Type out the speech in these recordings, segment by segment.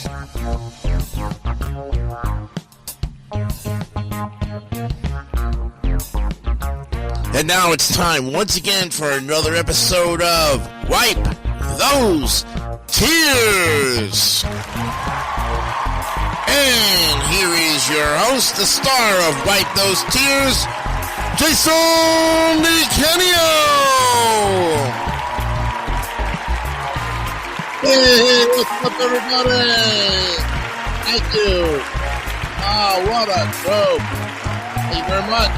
And now it's time once again for another episode of Wipe Those Tears. And here is your host, the star of Wipe Those Tears, Jason DiCanio. Hey, what's up, everybody? Thank you. Oh, what a joke. Thank you very much.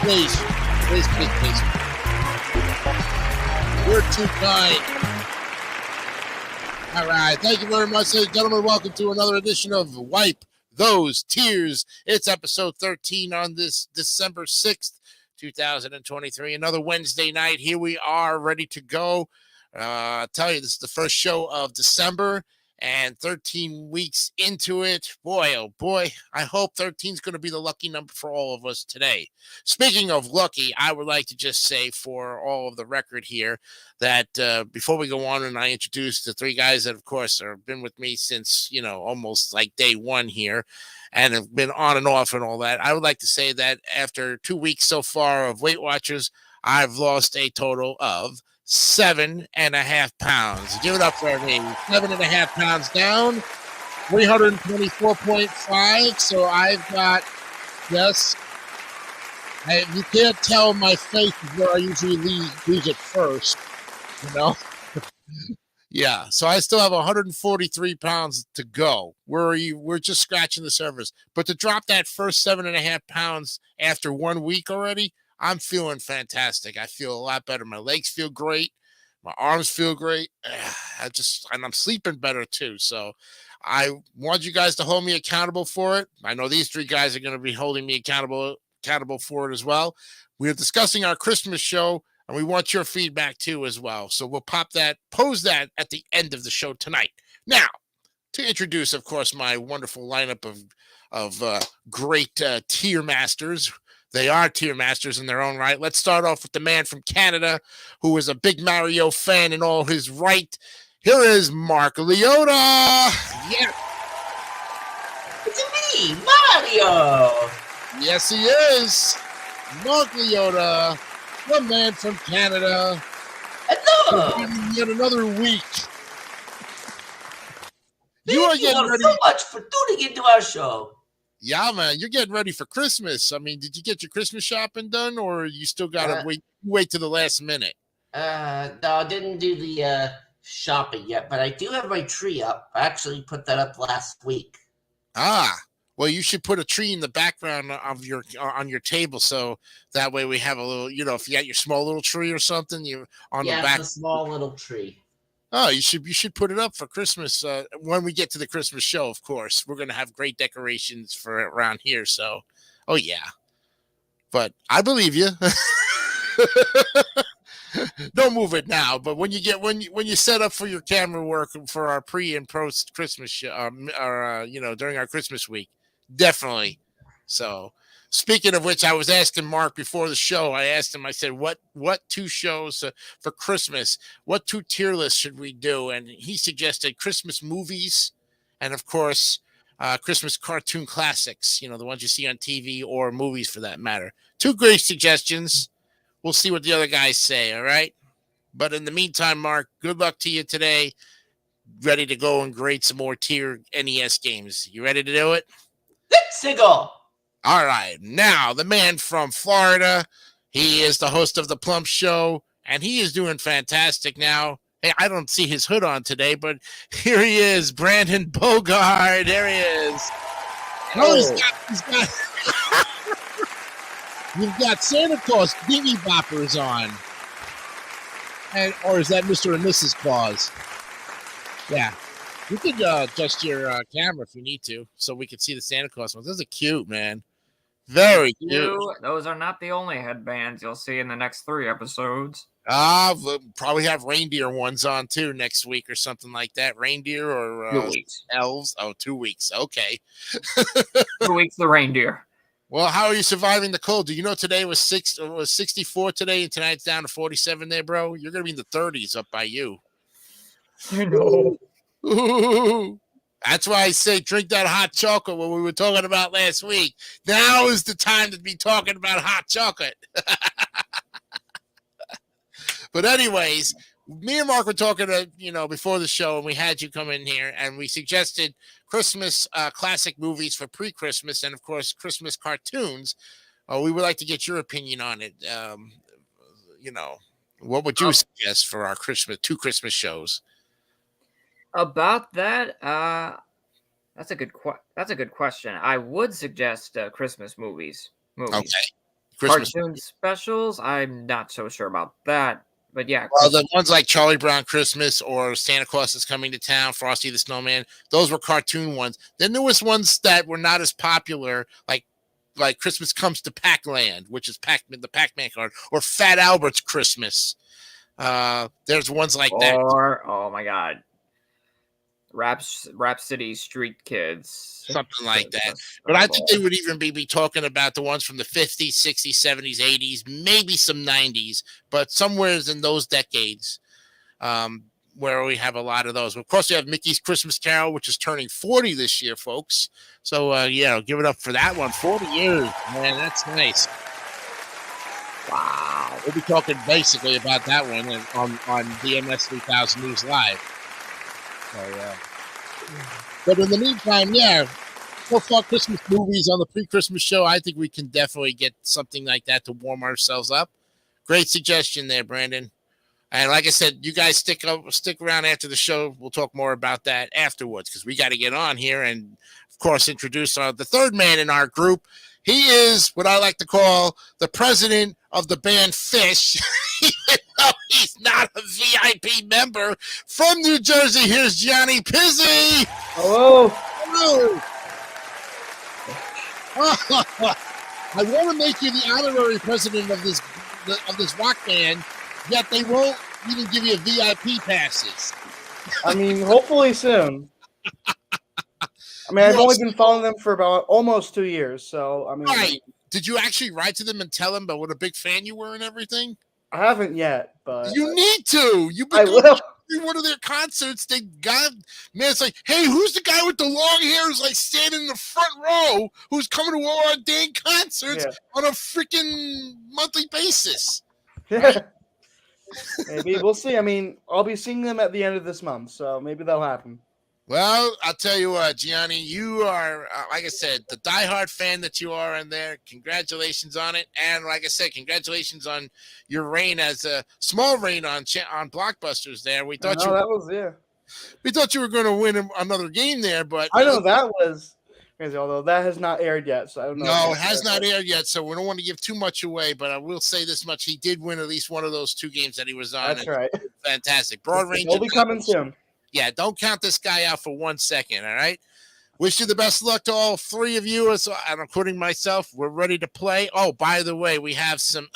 Please. You're too kind. All right. Thank you very much, ladies and gentlemen. Welcome to another edition of Wipe Those Tears. It's episode 13 on this December 6th, 2023. Another Wednesday night. Here we are, ready to go. I'll tell you, this is the first show of December. And 13 weeks into it, boy, oh boy, I hope 13 is going to be the lucky number for all of us today. Speaking of lucky, I would like to just say for all of the record here that before we go on and I introduce the three guys that, of course, have been with me since, almost like day one here and have been on and off and all that, I would like to say that after 2 weeks so far of Weight Watchers, I've lost a total of 7.5 pounds. Give it up for me. 7.5 pounds down, 324.5. So I've got, you can't tell my face is where I usually lose it first, Yeah, so I still have 143 pounds to go. We're just scratching the surface. But to drop that first 7.5 pounds after 1 week already, I'm feeling fantastic. I feel a lot better. My legs feel great. My arms feel great. And I'm sleeping better too. So I want you guys to hold me accountable for it. I know these three guys are going to be holding me accountable for it as well. We're discussing our Christmas show and we want your feedback too as well. So we'll pose that at the end of the show tonight. Now, to introduce, of course, my wonderful lineup of great tier masters. They are tier masters in their own right. Let's start off with the man from Canada who is a big Mario fan in all his right. Here is Mark Leota. Yeah. It's me, Mario. Yes, he is. Mark Leota, the man from Canada. Hello. Yet another week. Thank you so much for tuning into our show. Yeah, man, you're getting ready for Christmas. I mean, did you get your Christmas shopping done, or you still got to wait to the last minute? No, I didn't do the shopping yet, but I do have my tree up. I actually put that up last week. Well, you should put a tree in the background of on your table, so that way we have a little, if you got your small little tree or something, you on the back. It's a small little tree. Oh, you should put it up for Christmas when we get to the Christmas show. Of course, we're gonna have great decorations for around here. So, oh yeah, but I believe you. Don't move it now. But when you set up for your camera work for our pre and post Christmas show, during our Christmas week, definitely. So. Speaking of which, I was asking Mark before the show. I asked him, I said, what two shows for Christmas? What two tier lists should we do? And he suggested Christmas movies and, of course, Christmas cartoon classics, the ones you see on TV or movies for that matter. Two great suggestions. We'll see what the other guys say, all right? But in the meantime, Mark, good luck to you today. Ready to go and grade some more tier NES games. You ready to do it? Let's go. All right, now the man from Florida, he is the host of the Plump Show, and he is doing fantastic now. Hey, I don't see his hood on today, but here he is, Brandon Bogart. There he is. Oh, he's got you've got Santa Claus dingy boppers on, or is that Mr. and Mrs. Claus? Yeah. You can adjust your camera if you need to, so we can see the Santa Claus ones. Those are cute, man. Very cute. Those are not the only headbands you'll see in the next 3 episodes. We'll probably have reindeer ones on too next week or something like that. Reindeer or 2 weeks. Elves. Oh, 2 weeks. Okay. 2 weeks, the reindeer. Well, how are you surviving the cold? Do you know today was 64 today, and tonight's down to 47 there, bro? You're going to be in the 30s up by you. I know. Ooh. That's why I say drink that hot chocolate when we were talking about last week. Now is the time to be talking about hot chocolate. But anyways, me and Mark were talking before the show, and we had you come in here, and we suggested Christmas classic movies for pre-Christmas, and of course Christmas cartoons. We would like to get your opinion on it. What would you suggest for our two Christmas shows? About that, that's a good question. I would suggest Christmas movies. Okay, Christmas Cartoon specials. I'm not so sure about that, but yeah. Well, the ones like Charlie Brown Christmas or Santa Claus is Coming to Town, Frosty the Snowman, those were cartoon ones. Then there was ones that were not as popular, like Christmas Comes to Pac-Land, which is the Pac-Man card, or Fat Albert's Christmas. There's ones like that. Or, oh my God, Rhapsody Street Kids, something like that. But I think they would even be talking about the ones from the 50s, 60s, 70s, 80s, maybe some 90s, but somewhere in those decades where we have a lot of those. Of course, we have Mickey's Christmas Carol, which is turning 40 this year, folks. So, give it up for that one. 40 years, man, that's nice. Wow. We'll be talking basically about that one on DMS 3000 News Live. But in the meantime, so far Christmas movies on the pre-Christmas show, I think we can definitely get something like that to warm ourselves up. Great suggestion there, Brandon. And like I said, you guys stick around after the show. We'll talk more about that afterwards because we got to get on here and, of course, introduce the third man in our group. He is what I like to call the president of the band Phish. Even though he's not a VIP member from New Jersey, here's Johnny Pizzi. Hello. Hello. I want to make you the honorary president of this rock band, yet they won't even give you VIP passes. I mean, hopefully soon. I mean, I've only been following them for about almost 2 years, so I mean. Right. Did you actually write to them and tell them about what a big fan you were and everything? I haven't yet, but you need to. I will. One of their concerts, it's like, hey, who's the guy with the long hair who's like standing in the front row who's coming to all our dang concerts on a freaking monthly basis? Yeah. Maybe we'll see. I mean, I'll be seeing them at the end of this month, so maybe that'll happen. Well, I'll tell you what, Gianni, you are, like I said, the diehard fan that you are in there. Congratulations on it. And like I said, congratulations on your reign as a small reign on Blockbusters there. We thought we thought you were going to win another game there, but I know that was crazy, although that has not aired yet, so I don't know. No, it has not aired yet, so we don't want to give too much away, but I will say this much. He did win at least one of those 2 games that he was on. That's right. Fantastic. Broad range. They'll be coming soon. Yeah, don't count this guy out for 1 second, all right? Wish you the best luck to all 3 of you, and including myself. We're ready to play. Oh, by the way, we have some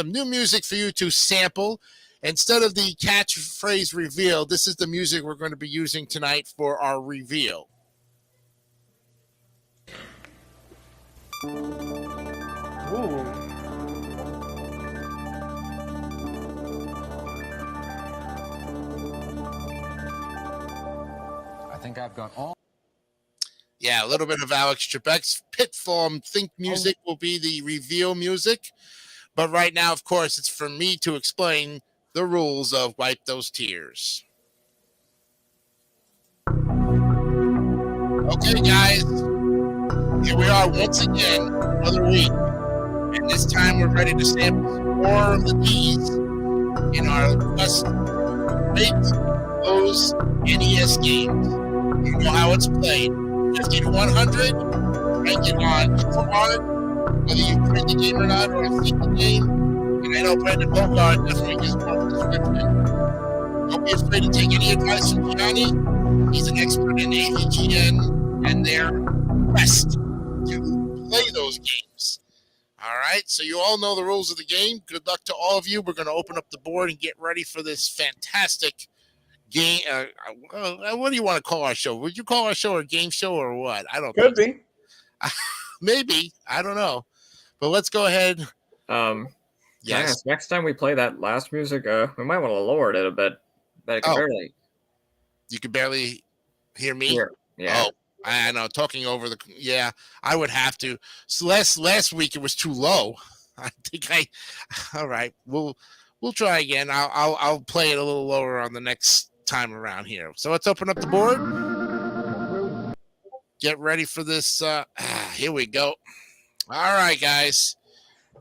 new music for you to sample. Instead of the catchphrase reveal, this is the music we're going to be using tonight for our reveal. Ooh. I think I've got all. Yeah, a little bit of Alex Trebek's Pitfall Think music will be the reveal music. But right now, of course, it's for me to explain the rules of Wipe Those Tears. Okay, guys. Here we are once again, another week. And this time we're ready to sample more of the D's in our quest to make those NES games. You know how it's played. 50 to 100, rank it on info art, whether you print the game or not, or see the game. And I know Brandon Bogart definitely gives more description. Don't be afraid to take any advice from Johnny. He's an expert in AVGN and their quest to play those games. All right, so you all know the rules of the game. Good luck to all of you. We're going to open up the board and get ready for this fantastic game. What do you want to call our show? Would you call our show a game show or what? I don't Could be. Maybe. I don't know. But let's go ahead. Yes. Next time we play that last music, we might want to lower it a bit. But I can barely. You could barely hear me. Here. Yeah. Oh, I know. Talking over the. Yeah, I would have to. So last week it was too low. I think I. All right, we'll try again. I'll play it a little lower on the next time around here. So let's open up the board. Get ready for this. Here we go. All right, guys.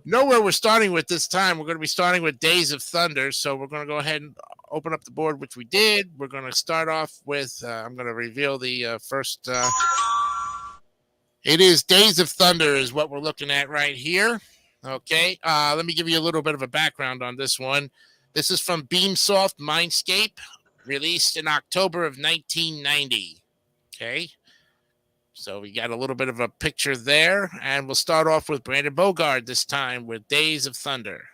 Know where we're starting with this time. We're going to be starting with Days of Thunder. So we're going to go ahead and open up the board, which we did. We're going to start off with, I'm going to reveal the first. It is Days of Thunder is what we're looking at right here. Okay. Let me give you a little bit of a background on this one. This is from Beamsoft Mindscape, released in October of 1990. Okay. So we got a little bit of a picture there, and we'll start off with Brandon Bogard this time with Days of Thunder.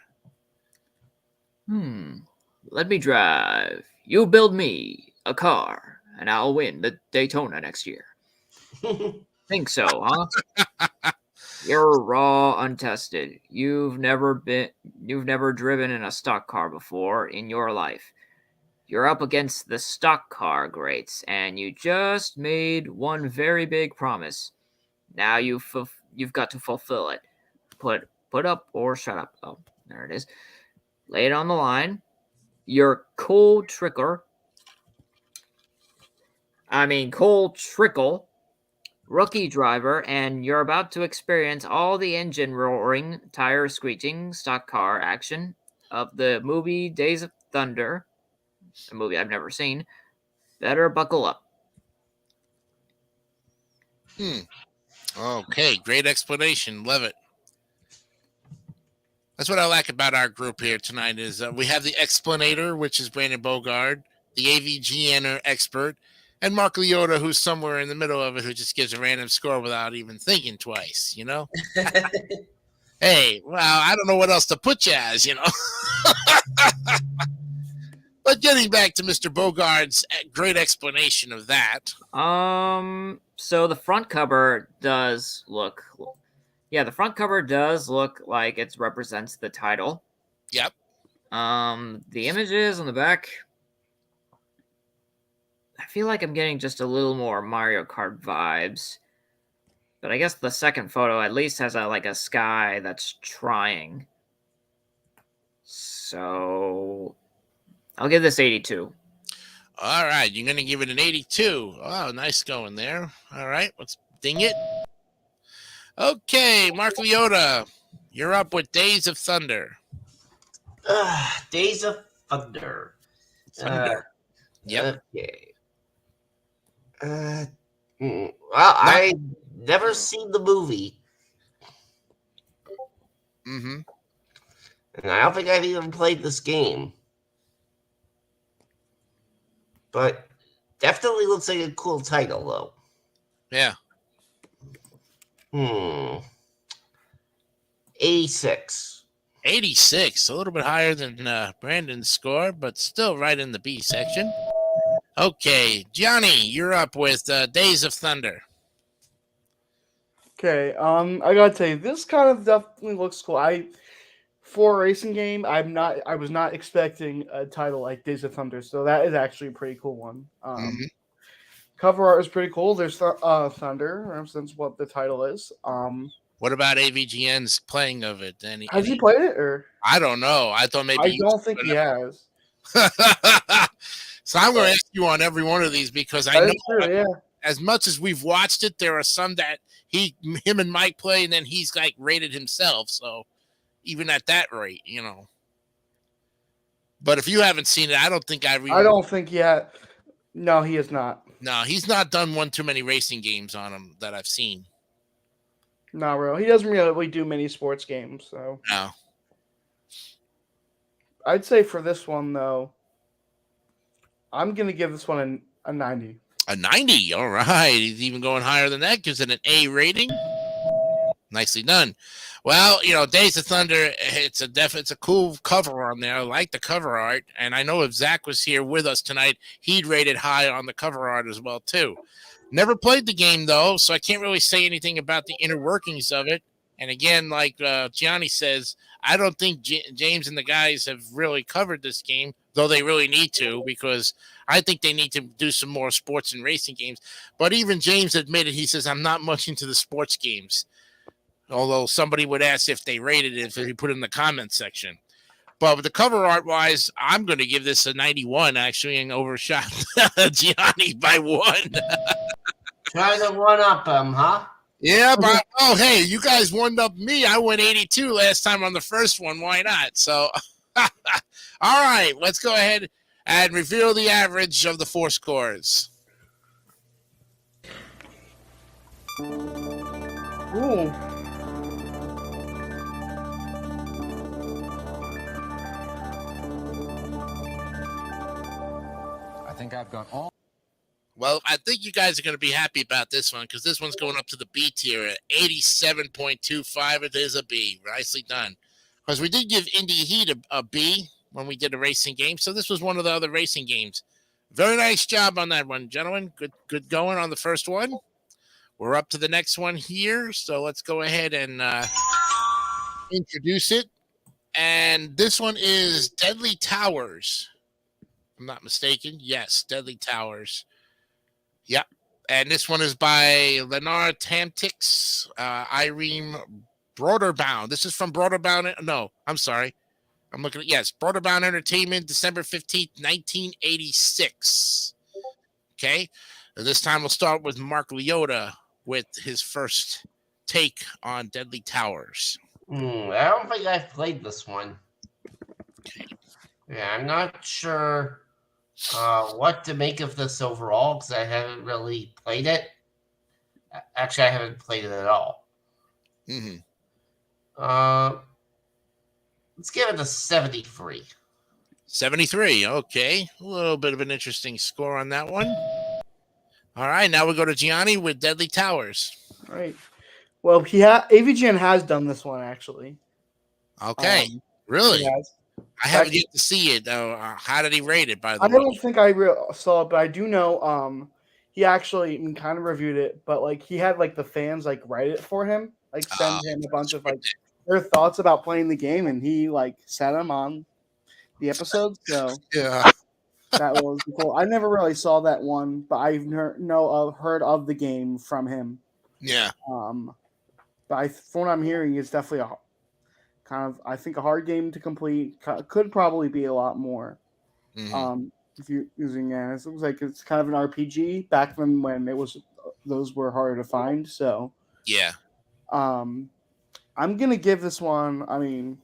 Let me drive. You build me a car, and I'll win the Daytona next year. Think so, huh? You're raw, untested. You've never driven in a stock car before in your life. You're up against the stock car greats, and you just made one very big promise. Now you've got to fulfill it. Put up or shut up. Oh, there it is. Lay it on the line. You're Cole Trickle, rookie driver, and you're about to experience all the engine roaring, tire screeching, stock car action of the movie Days of Thunder. A movie I've never seen. Better buckle up. Okay, great explanation. Love it. That's what I like about our group here tonight is we have the explanator, which is Brandon Bogard, the AVGN expert, and Mark Leota, who's somewhere in the middle of it, who just gives a random score without even thinking twice, you know? Hey, well, I don't know what else to put you as, you know? But getting back to Mr. Bogard's great explanation of that. So the front cover does look... Yeah, the front cover does look like it represents the title. Yep. The images on the back... I feel like I'm getting just a little more Mario Kart vibes. But I guess the second photo at least has a sky that's trying. So... I'll give this 82. All right, you're going to give it an 82. Oh, nice going there. All right, let's ding it. Okay, Mark Leota, you're up with Days of Thunder. Days of Thunder. Yep. Okay. Well, I never seen the movie. Mm-hmm. And I don't think I've even played this game. But definitely looks like a cool title, though. Yeah. 86. 86, a little bit higher than Brandon's score, but still right in the B section. Okay, Johnny, you're up with Days of Thunder. Okay, I gotta tell you, this kind of definitely looks cool. For a racing game, I was not expecting a title like Days of Thunder, so that is actually a pretty cool one. Cover art is pretty cool. There's Thunder, represents what the title is. What about AVGN's playing of it? Has he played it, or I don't know. I thought maybe I don't think he has. So I'm going to ask you on every one of these because I That know is true, yeah. as much as we've watched it, there are some that him and Mike play, and then he's like rated himself. So even at that rate, you know. But if you haven't seen it, I don't think I don't think he had. No, he is not. No, he's not done one too many racing games on him that I've seen. Not really. He doesn't really do many sports games, so. No. I'd say for this one, though, I'm going to give this one a 90. A 90. All right. He's even going higher than that. Gives it an A rating. Nicely done. Well, you know, Days of Thunder, it's a cool cover on there. I like the cover art. And I know if Zach was here with us tonight, he'd rate it high on the cover art as well, too. Never played the game, though, so I can't really say anything about the inner workings of it. And again, like Gianni says, I don't think James and the guys have really covered this game, though they really need to, because I think they need to do some more sports and racing games. But even James admitted, he says, I'm not much into the sports games. Although somebody would ask if they rated it, if he put it in the comments section. But with the cover art wise, I'm going to give this a 91, actually, and overshot Gianni by 1. Try to one up him, huh? Yeah, but oh, hey, you guys one up me. I went 82 last time on the first one. Why not? So, all right, let's go ahead and reveal the average of the 4 scores. Ooh. I think I've got all. Well, I think you guys are going to be happy about this one because this one's going up to the B tier at 87.25. It is a B. Nicely done. Because we did give Indy Heat a B when we did a racing game. So this was one of the other racing games. Very nice job on that one, gentlemen. Good going on the first one. We're up to the next one here. So let's go ahead and introduce it. And this one is Deadly Towers. If I'm not mistaken. Yes, Deadly Towers. Yep. And this one is by Leonard Tamtix, Irene Broderbound. This is from Broderbound. No, I'm sorry. I'm looking at, yes, Broderbound Entertainment, December 15th, 1986. Okay. And this time we'll start with Mark Leota with his first take on Deadly Towers. I don't think I've played this one. Yeah, I'm not sure what to make of this overall because I haven't really played it. Actually, I haven't played it at all. Mm-hmm. Let's give it a 73. 73. Okay. A little bit of an interesting score on that one. All right. Now we go to Gianni with Deadly Towers. All right. Well, AVGN has done this one actually. Okay. Really? He has. I haven't yet to see it. How did he rate it, by the I way? don't think I saw it, but I do know he actually kind of reviewed it, but like he had like the fans like write it for him, like send him a bunch of like their thoughts about playing the game, and he like sent them on the episode. So Yeah. that was cool. I never really saw that one, but I've heard of the game from him. Yeah. But from what I'm hearing, it's definitely I think a hard game to complete. Could probably be a lot more. Mm-hmm. If you're using it looks like it's kind of an RPG back then when those were harder to find. So Yeah. I'm gonna give this one. I mean,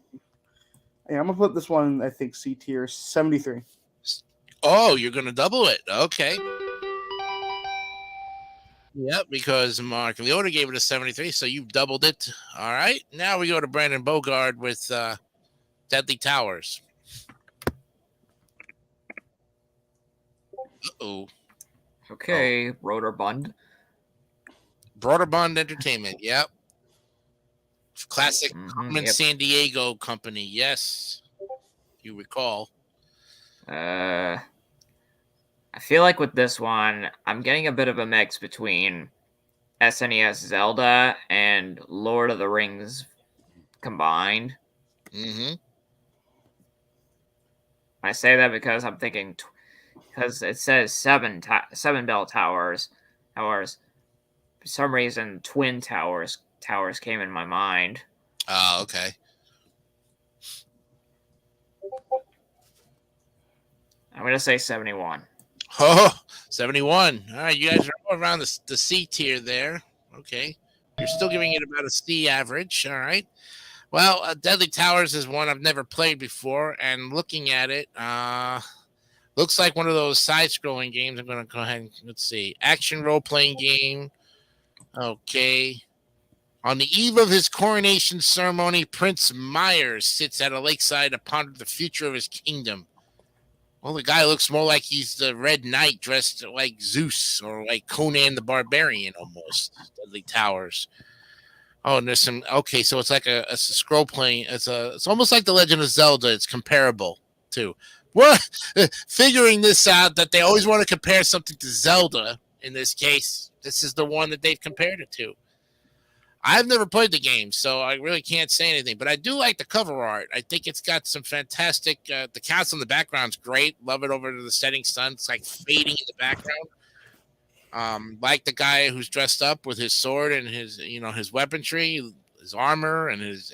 I'm gonna put this one. I think C tier 73. Oh, you're gonna double it. Okay. Yep, because Mark Leota gave it a 73, so you've doubled it. All right. Now we go to Brandon Bogard with Deadly Towers. Uh-oh. Okay, Rotorbund. Broderbund Entertainment. Yep. Classic Carmen yep. San Diego company. Yes. You recall. I feel like with this one, I'm getting a bit of a mix between SNES Zelda and Lord of the Rings combined. Mm-hmm. I say that because I'm thinking, because it says seven bell towers. For some reason, twin towers came in my mind. Oh, okay. I'm gonna say 71. Oh, 71. All right, you guys are all around the C tier there. Okay. You're still giving it about a C average. All right. Well, Deadly Towers is one I've never played before, and looking at it, looks like one of those side-scrolling games. I'm going to go ahead and, let's see, action role-playing game. Okay. On the eve of his coronation ceremony, Prince Myers sits at a lakeside to ponder the future of his kingdom. Well, the guy looks more like he's the Red Knight dressed like Zeus or like Conan the Barbarian almost. Deadly Towers. Oh, and there's some. Okay, so it's like a scroll playing. It's almost like the Legend of Zelda. It's comparable to. What? Figuring this out that they always want to compare something to Zelda. In this case, this is the one that they've compared it to. I've never played the game, so I really can't say anything. But I do like the cover art. I think it's got some fantastic. The cast in the background's great. Love it over to the setting sun. It's like fading in the background. Like the guy who's dressed up with his sword and his weaponry, his armor, and his.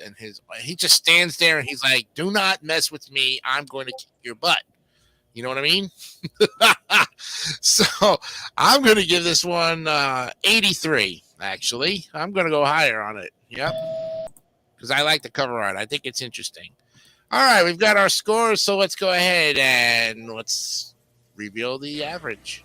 He just stands there and he's like, "Do not mess with me. I'm going to kick your butt." You know what I mean? So I'm going to give this one 83. Actually, I'm going to go higher on it. Yep, because I like the cover art. I think it's interesting. All right, we've got our scores, so let's go ahead and let's reveal the average.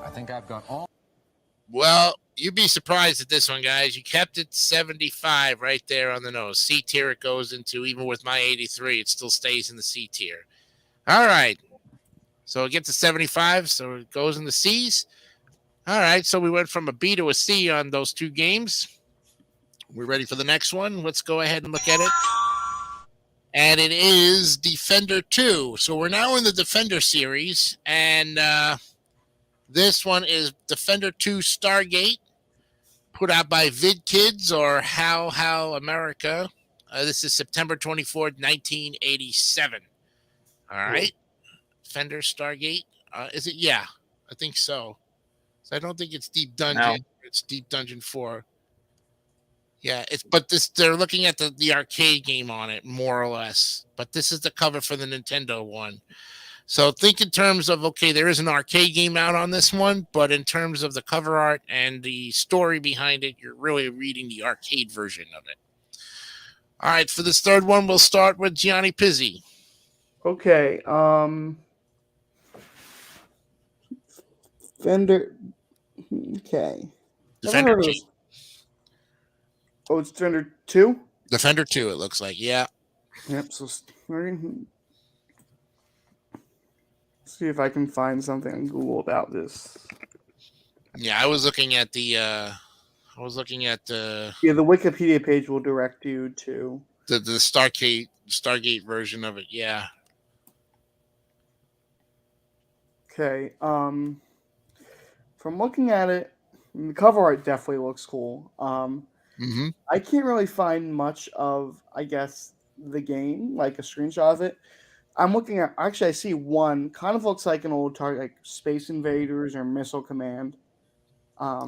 I think I've gone all. Well, you'd be surprised at this one, guys. You kept it 75 right there on the nose. C tier it goes into. Even with my 83, it still stays in the C tier. All right. So it gets a 75, so it goes in the C's. All right, so we went from a B to a C on those two games. We're ready for the next one. Let's go ahead and look at it. And it is Defender 2. So we're now in the Defender series, and this one is Defender 2 Stargate, put out by VidKids or How America. This is September 24th, 1987. All right. Defender Stargate. Is it? Yeah, I think so. So I don't think it's Deep Dungeon. No. It's Deep Dungeon 4. Yeah, they're looking at the arcade game on it, more or less. But this is the cover for the Nintendo one. So think in terms of, okay, there is an arcade game out on this one, but in terms of the cover art and the story behind it, you're really reading the arcade version of it. All right, for this third one, we'll start with Gianni Pizzi. Okay. Fender. Okay. Never Defender heard of 2. this. Oh, it's Defender 2? Defender 2, it looks like. Yeah. Yep. So starting. See if I can find something on Google about this. Yeah, I was looking at the Yeah, the Wikipedia page will direct you to. the Stargate version of it. Yeah. Okay. From looking at it, the cover art definitely looks cool. Mm-hmm. I can't really find much of, I guess, the game, like a screenshot of it. I'm looking at, actually, I see one, kind of looks like an old target, like Space Invaders or Missile Command. A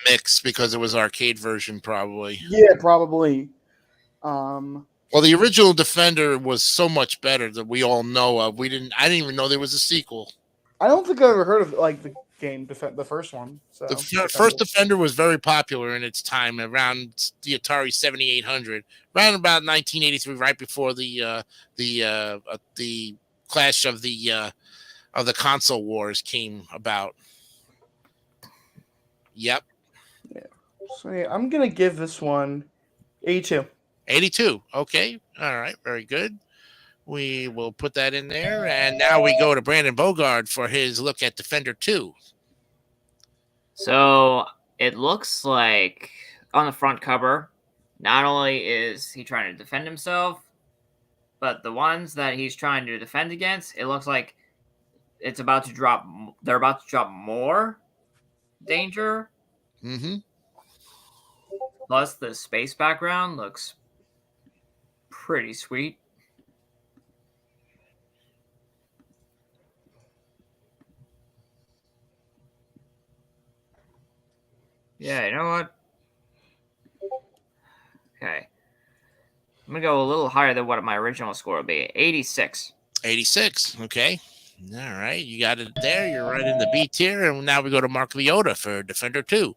mix because it was arcade version, probably. Yeah, probably. Well, the original Defender was so much better that we all know of. I didn't even know there was a sequel. I don't think I've ever heard of like the game, the first one. So The first Defender was very popular in its time, around the Atari 7800, around about 1983, right before the clash of the console wars came about. Yep, So yeah, I'm gonna give this one 82. 82. Okay, all right, very good. We will put that in there, and now we go to Brandon Bogard for his look at Defender 2. So it looks like on the front cover, not only is he trying to defend himself, but the ones that he's trying to defend against, it looks like it's about to drop. They're about to drop more danger. Mm-hmm. Plus, the space background looks pretty sweet. Yeah, you know what? Okay. I'm going to go a little higher than what my original score would be. 86. 86. Okay. All right. You got it there. You're right in the B tier. And now we go to Mark Leota for Defender 2.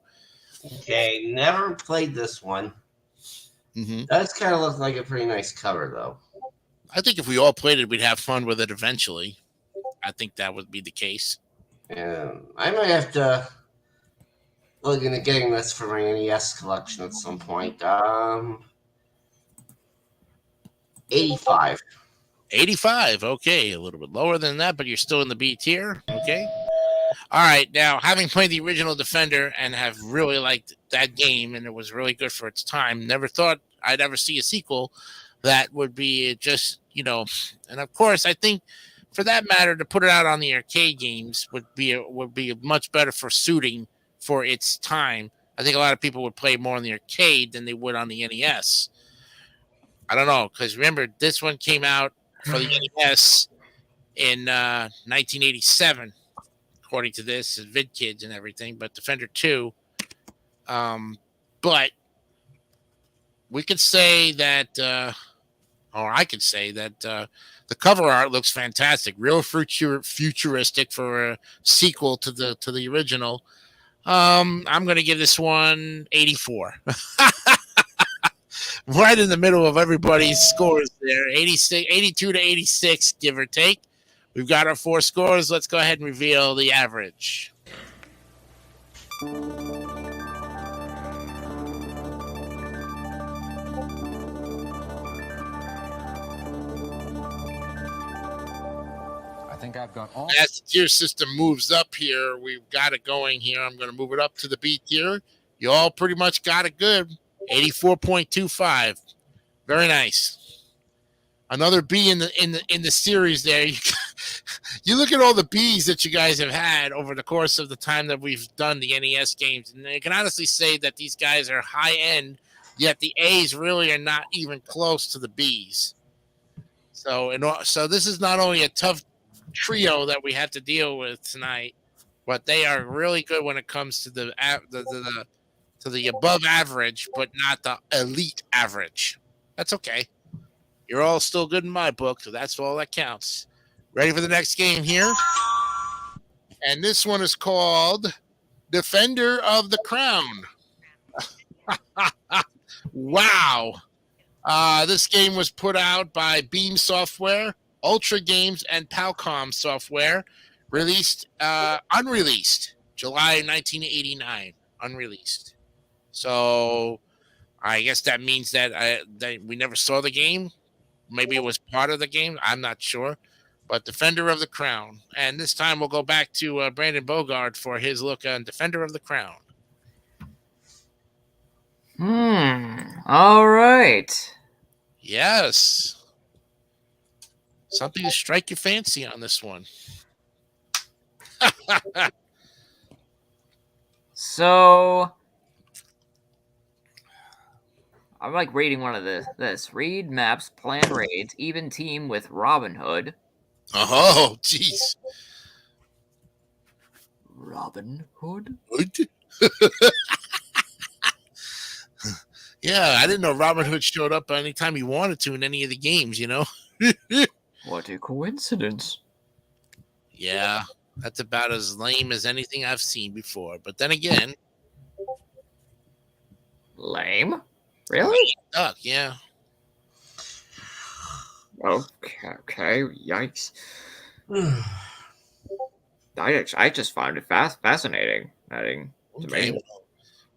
Okay, never played this one. Mm-hmm. Does kind of look like a pretty nice cover, though. I think if we all played it, we'd have fun with it eventually. I think that would be the case. I might have to look into getting this for my NES collection at some point. 85. 85. Okay. A little bit lower than that, but you're still in the B tier. Okay. All right. Now, having played the original Defender and have really liked that game, and it was really good for its time, never thought I'd ever see a sequel. that would be just, and of course, I think for that matter, to put it out on the arcade games would be much better for suiting for its time. I think a lot of people would play more on the arcade than they would on the NES. I don't know, because remember, this one came out for the NES in 1987, according to this, VidKids and everything, but Defender 2. But we could say that, or I could say that the cover art looks fantastic, real futuristic for a sequel to the original. I'm going to give this one 84. Right in the middle of everybody's scores there, 82 to 86, give or take. We've got our 4 scores. Let's go ahead and reveal the average. I think I've got all. As the tier system moves up here, we've got it going here. I'm going to move it up to the B tier. You all pretty much got it good. 84.25. Very nice. Another B in the series there. You look at all the B's that you guys have had over the course of the time that we've done the NES games, and I can honestly say that these guys are high end, yet the A's really are not even close to the B's. So this is not only a tough trio that we have to deal with tonight, but they are really good when it comes to the above average, but not the elite average. That's okay. You're all still good in my book, so that's all that counts. Ready for the next game here? And this one is called Defender of the Crown. Wow. This game was put out by Beam Software, Ultra Games, and Palcom Software. Unreleased, July 1989. Unreleased. So I guess that means that we never saw the game. Maybe it was part of the game. I'm not sure. But Defender of the Crown. And this time we'll go back to Brandon Bogard for his look on Defender of the Crown. All right. Yes. Something to strike your fancy on this one. So I'm like rating one of this. Read maps, plan raids, even team with Robin Hood. Oh, jeez. Robin Hood? Yeah, I didn't know Robin Hood showed up anytime he wanted to in any of the games, What a coincidence. Yeah, that's about as lame as anything I've seen before. But then again, Lame? Really? Duck, yeah. Okay, yikes. I just found it fascinating. To Okay. me.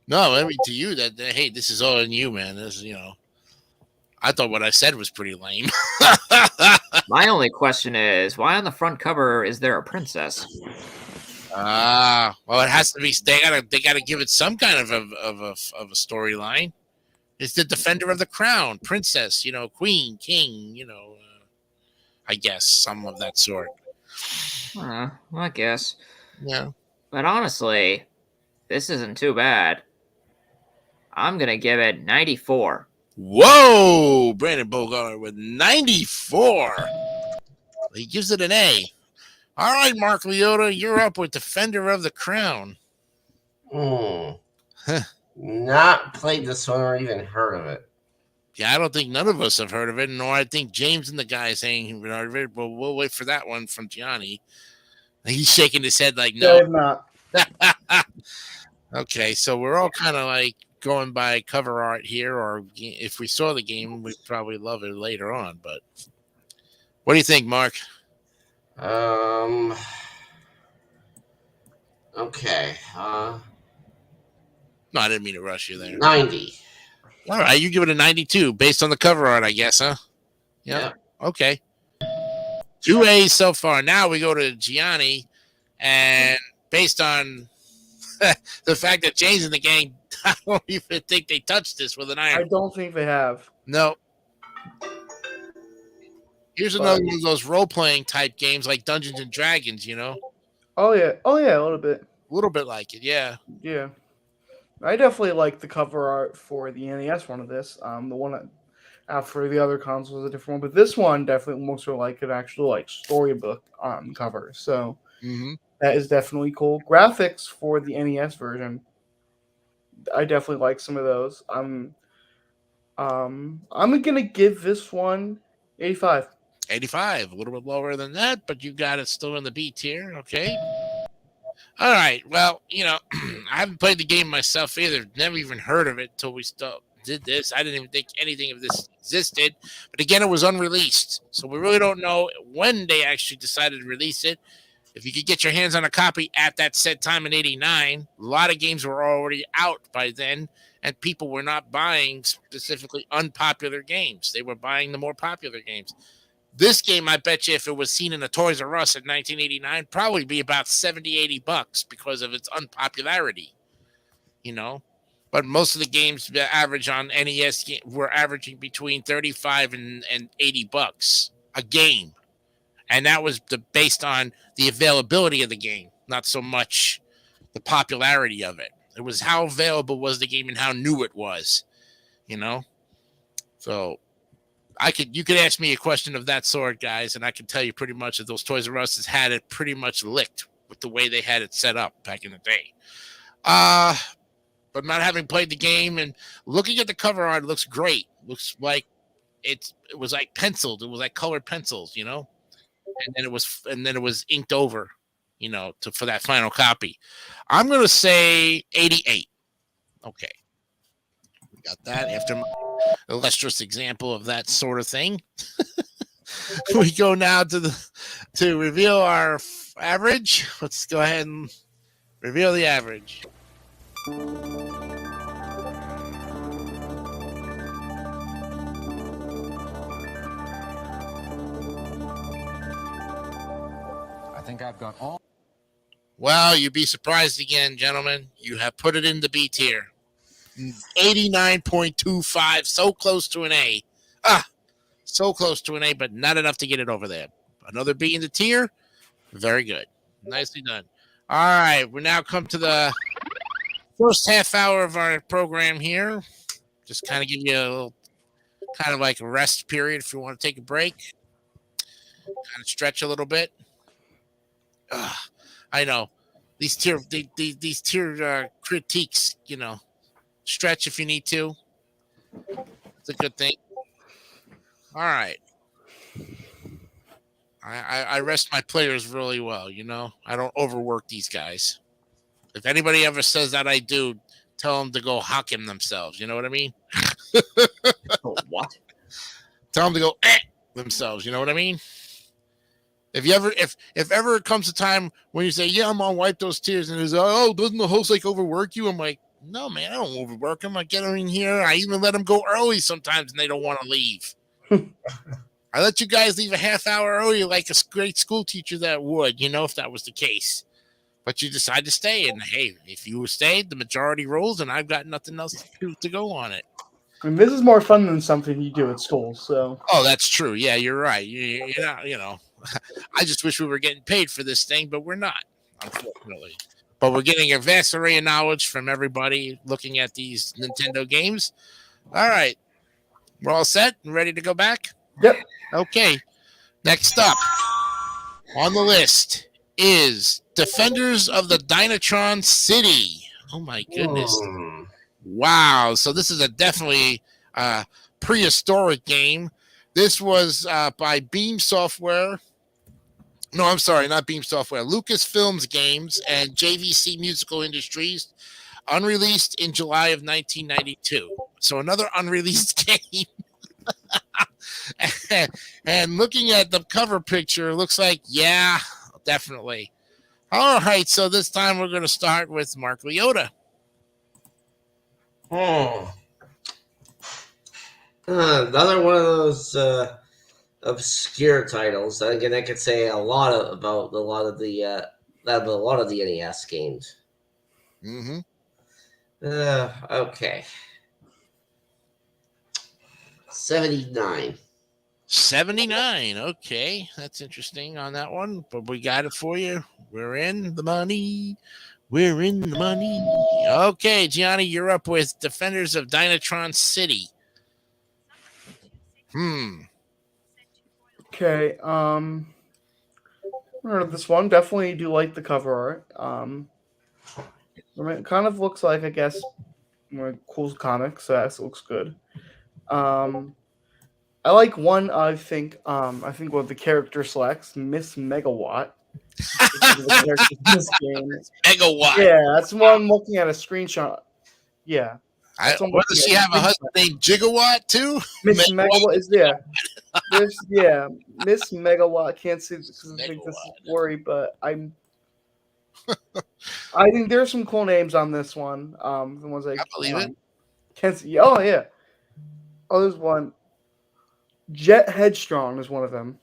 No, I mean to you that hey, this is all in you, man. This I thought what I said was pretty lame. My only question is, why on the front cover is there a princess? Well, it has to be. They gotta give it some kind of a storyline. It's the Defender of the Crown, princess, queen, king, I guess some of that sort. I guess. Yeah. But honestly, this isn't too bad. I'm gonna give it 94. Whoa, Brandon Bogart with 94. He gives it an A. All right, Mark Leota, you're up with Defender of the Crown. Not played this one or even heard of it. Yeah, I don't think none of us have heard of it, nor I think James and the guy saying he heard of it, but we'll wait for that one from Gianni. He's shaking his head like, Yeah, no. I'm not. Okay, so we're all kind of like going by cover art here, or if we saw the game, we'd probably love it later on. But what do you think, Mark? Okay. No, I didn't mean to rush you there. 90. All right, you give it a 92 based on the cover art, I guess, huh? Yeah. Okay. 2 A's so far. Now we go to Gianni, and based on the fact that James and the gang, I don't even think they touched this with an I iron. don't think they have. No. Here's But- another one of those role-playing type games like Dungeons and Dragons, you know? Oh yeah, a little bit. A little bit like it, yeah. Yeah, I definitely like the cover art for the NES one of this. The one for the other consoles is a different one, but this one definitely looks more like an actual like storybook cover. So Mm-hmm. that is definitely cool. Graphics for the NES version, I definitely like some of those. I'm gonna give this one 85. 85, a little bit lower than that, but you got it still in the B tier. Okay. All right. Well, you know, I haven't played the game myself either. Never even heard of it until we did this. I didn't even think anything of this existed. But again, it was unreleased. So we really don't know when they actually decided to release it. If you could get your hands on a copy at that said time in 89, a lot of games were already out by then, and people were not buying specifically unpopular games. They were buying the more popular games. This game, I bet you, if it was seen in a Toys R Us in 1989, probably be about $70-$80 because of its unpopularity, you know. But most of the games that average on NES were averaging between 35 and $80 a game, and that was based on the availability of the game, not so much the popularity of it. It was how available was the game and how new it was, you know. So you could ask me a question of that sort, guys, and I can tell you pretty much that those Toys R Us had it pretty much licked with the way they had it set up back in the day. But not having played the game and looking at the cover art, it looks great. Looks like it was like penciled. It was like colored pencils, you know, and then it was inked over, you know, for that final copy. I'm gonna say 88. Okay, we got that after my illustrious example of that sort of thing. We go now to reveal our average. Let's go ahead and reveal the average. I think I've got all. Well, you'd be surprised again, gentlemen. You have put it in the B tier. 89.25, so close to an A. So close to an A, but not enough to get it over there. Another B in the tier. Very good. Nicely done. All right, we now come to the first half hour of our program here. Just kind of give you a little, kind of like a rest period if you want to take a break. Kind of stretch a little bit. I know these tier critiques, you know, stretch if you need to. It's a good thing. All right. I rest my players really well, you know. I don't overwork these guys. If anybody ever says that I do, tell them to go hock him themselves. You know what I mean? What? Tell them to go themselves. You know what I mean? If ever it comes a time when you say, yeah, I'm gonna wipe those tears, and it's oh, doesn't the host like overwork you? I'm like, no, man, I don't overwork them. I get them in here. I even let them go early sometimes, and they don't want to leave. I let you guys leave a half hour early, like a great school teacher that would, you know, if that was the case. But you decide to stay, and hey, if you stayed, the majority rules, and I've got nothing else to go on it. I mean, this is more fun than something you do at school. So, oh, that's true. Yeah, you're right. You know, I just wish we were getting paid for this thing, but we're not, unfortunately. But we're getting a vast array of knowledge from everybody looking at these Nintendo games. All right, we're all set and ready to go back. Yep. Okay. Next up on the list is Defenders of the Dynatron City. Oh my goodness. Wow. So this is a definitely prehistoric game. This was by Beam Software. No, I'm sorry, not Beam Software. Lucasfilms Games and JVC Musical Industries. Unreleased in July of 1992. So another unreleased game. And looking at the cover picture, it looks like, yeah, definitely. All right, so this time we're going to start with Mark Leota. Another one of those obscure titles. Again, I could say about a lot of the NES games. Mm-hmm. Okay. 79. 79. Okay, that's interesting on that one, but we got it for you. We're in the money. We're in the money. Okay, Gianni, you're up with Defenders of Dynatron City. Okay. Heard of this one. Definitely do like the cover art. It kind of looks like, I guess, more cool comics. So that looks good. I like one. I think what the character selects, Miss Megawatt. The characters in this game. Megawatt. Yeah, that's one I'm looking at a screenshot. Yeah. What does she have a husband named Gigawatt too? Miss Megawatt is there. Miss Megawatt. Can't see because I think this is blurry, but I think there's some cool names on this one. The ones I believe it. Can't see. Oh yeah. Oh, there's one. Jet Headstrong is one of them.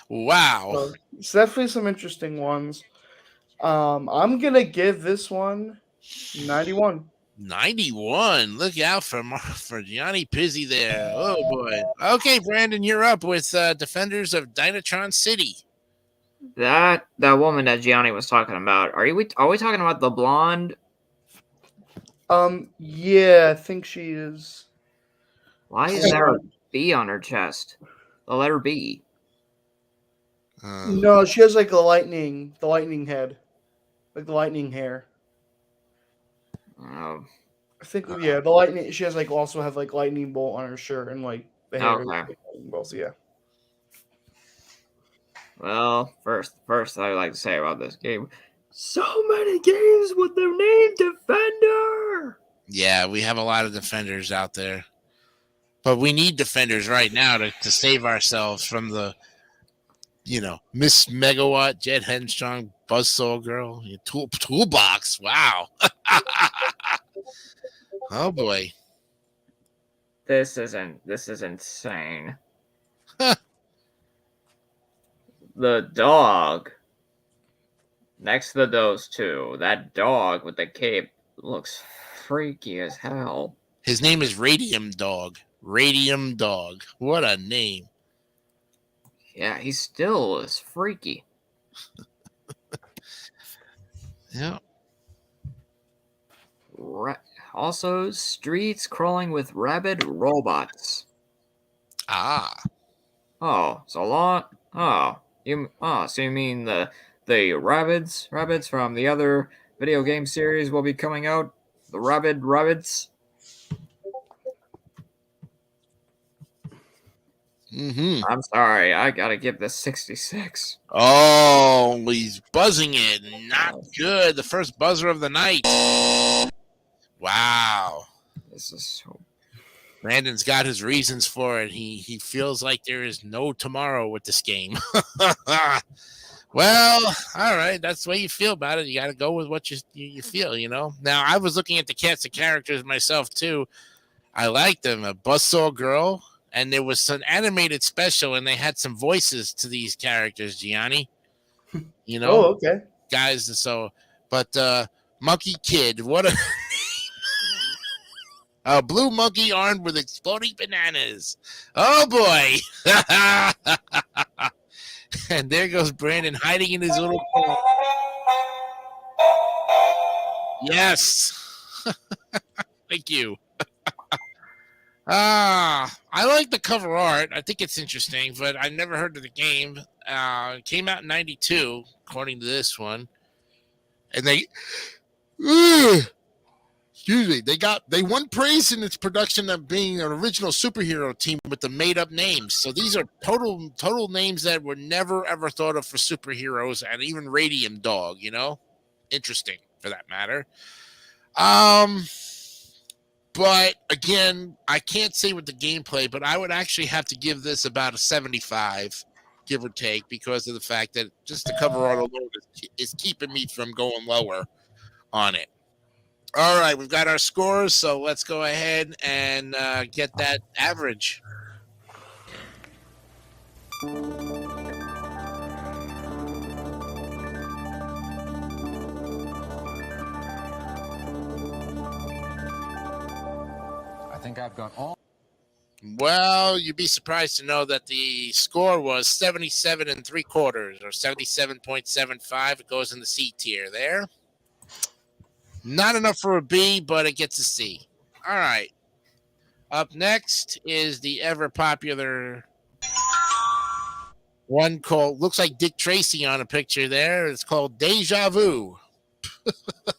Wow. So it's definitely some interesting ones. I'm gonna give this one 91. 91. Look out for Gianni Pizzi there. Oh boy. Okay, Brandon, you're up with Defenders of Dynatron City. That woman that Gianni was talking about. Are we talking about the blonde? Yeah, I think she is. Why is there a B on her chest? The letter B. No, she has like the lightning head, like the lightning hair. Oh, I think the lightning. She has also have like lightning bolt on her shirt and like the hair. Okay. Like, bolts, yeah. well, first I would like to say about this game. So many games with the name Defender. Yeah, we have a lot of defenders out there. But we need defenders right now to save ourselves from the, Miss Megawatt, Jet Headstrong, Buzzsaw Girl, Toolbox. Wow. Oh boy. This is insane. The dog next to those two, that dog with the cape looks freaky as hell. His name is Radium Dog. Radium Dog. What a name. Yeah, he still is freaky. Yeah. Also, streets crawling with rabid robots. Ah. Oh, so you mean the rabbits from the other video game series will be coming out? The rabid rabbits? Mm-hmm. I'm sorry, I gotta give this 66. Oh, he's buzzing it. Not good. The first buzzer of the night. Wow. This is so... Brandon's got his reasons for it. He feels like there is no tomorrow with this game. Well, all right. That's the way you feel about it. You got to go with what you feel, Now, I was looking at the cast of characters myself, too. I liked them. A Buzzsaw Girl. And there was some animated special, and they had some voices to these characters, Gianni. Oh, okay. Guys, but Monkey Kid, what a blue monkey armed with exploding bananas. Oh, boy. And there goes Brandon hiding in his little corner. Yes. Thank you. I like the cover art. I think it's interesting, but I never heard of the game. It came out in 92, according to this one. And they won praise in its production of being an original superhero team with the made up names. So these are total names that were never ever thought of for superheroes, and even Radium Dog, interesting for that matter. But again, I can't say with the gameplay, but I would actually have to give this about a 75, give or take, because of the fact that just the cover art alone is keeping me from going lower on it. All right, we've got our scores, so let's go ahead and get that average. I think I've got all. Well, you'd be surprised to know that the score was 77 3/4 or 77.75. It goes in the C tier there. Not enough for a B, but it gets a C. All right. Up next is the ever popular one called, looks like Dick Tracy on a picture there. It's called Deja Vu.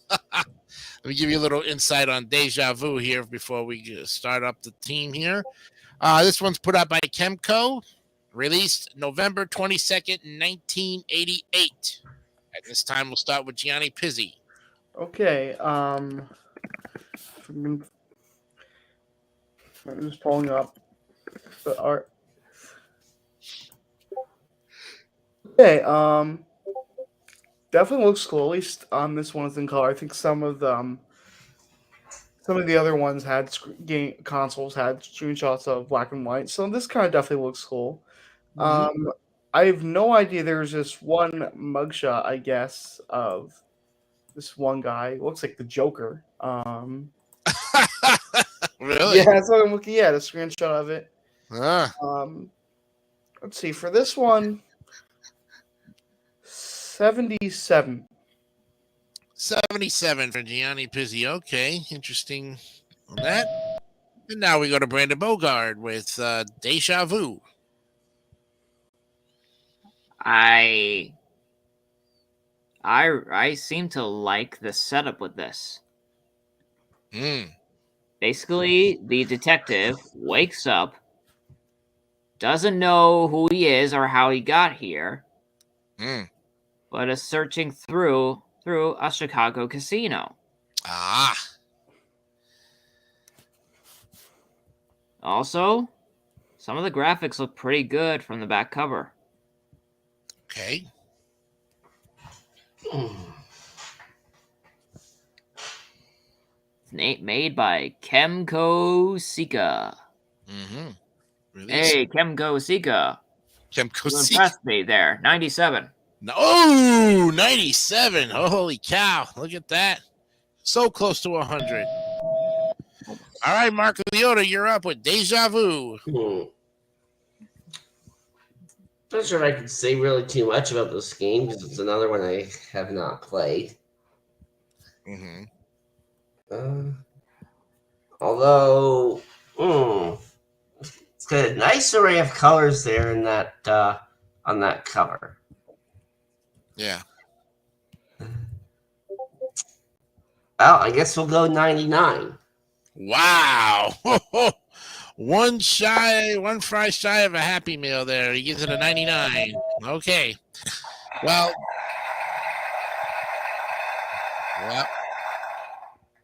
Let me give you a little insight on Deja Vu here before we start up the team here. This one's put out by Kemco, released November 22nd, 1988. At this time, we'll start with Gianni Pizzi. Okay. I'm just pulling up the art. Okay. Definitely looks cool. At least this one is in color. I think some of the other ones had game consoles had screenshots of black and white. So this kind of definitely looks cool. I have no idea. There's this one mugshot, I guess, of this one guy. It looks like the Joker. Really? Yeah, that's what I'm looking at. A screenshot of it. Ah, Let's see. For this one, 77. 77 for Gianni Pizzi. Okay, interesting on that. And now we go to Brandon Bogard with Deja Vu. I seem to like the setup with this. Basically, the detective wakes up, doesn't know who he is or how he got here, but is searching through a Chicago casino. Ah, Also, some of the graphics look pretty good from the back cover. okay. It's made by Kemco Sika. Release. Hey, Kemco Sika. Kemco You Sika. impressed me there. 97. Oh, 97. Holy cow. Look at that. So close to 100. All right, Marco Leota, you're up with Deja Vu. Not sure if I can say really too much about this game because it's another one I have not played. Although, it's got a nice array of colors there in that on that cover. Yeah. Well, I guess we'll go 99. Wow. One fry shy of a Happy Meal there. He gives it a 99. Okay. Well,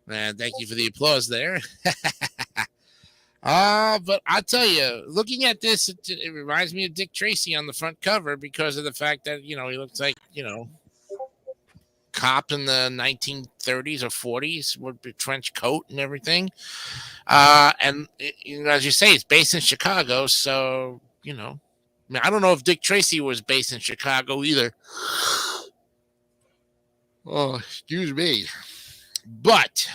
man, thank you for the applause there. But I tell you, looking at this, it reminds me of Dick Tracy on the front cover because of the fact that, he looks like, cop in the 1930s or 40s with a trench coat and everything. And as you say, it's based in Chicago. So, I don't know if Dick Tracy was based in Chicago either. Oh, excuse me. But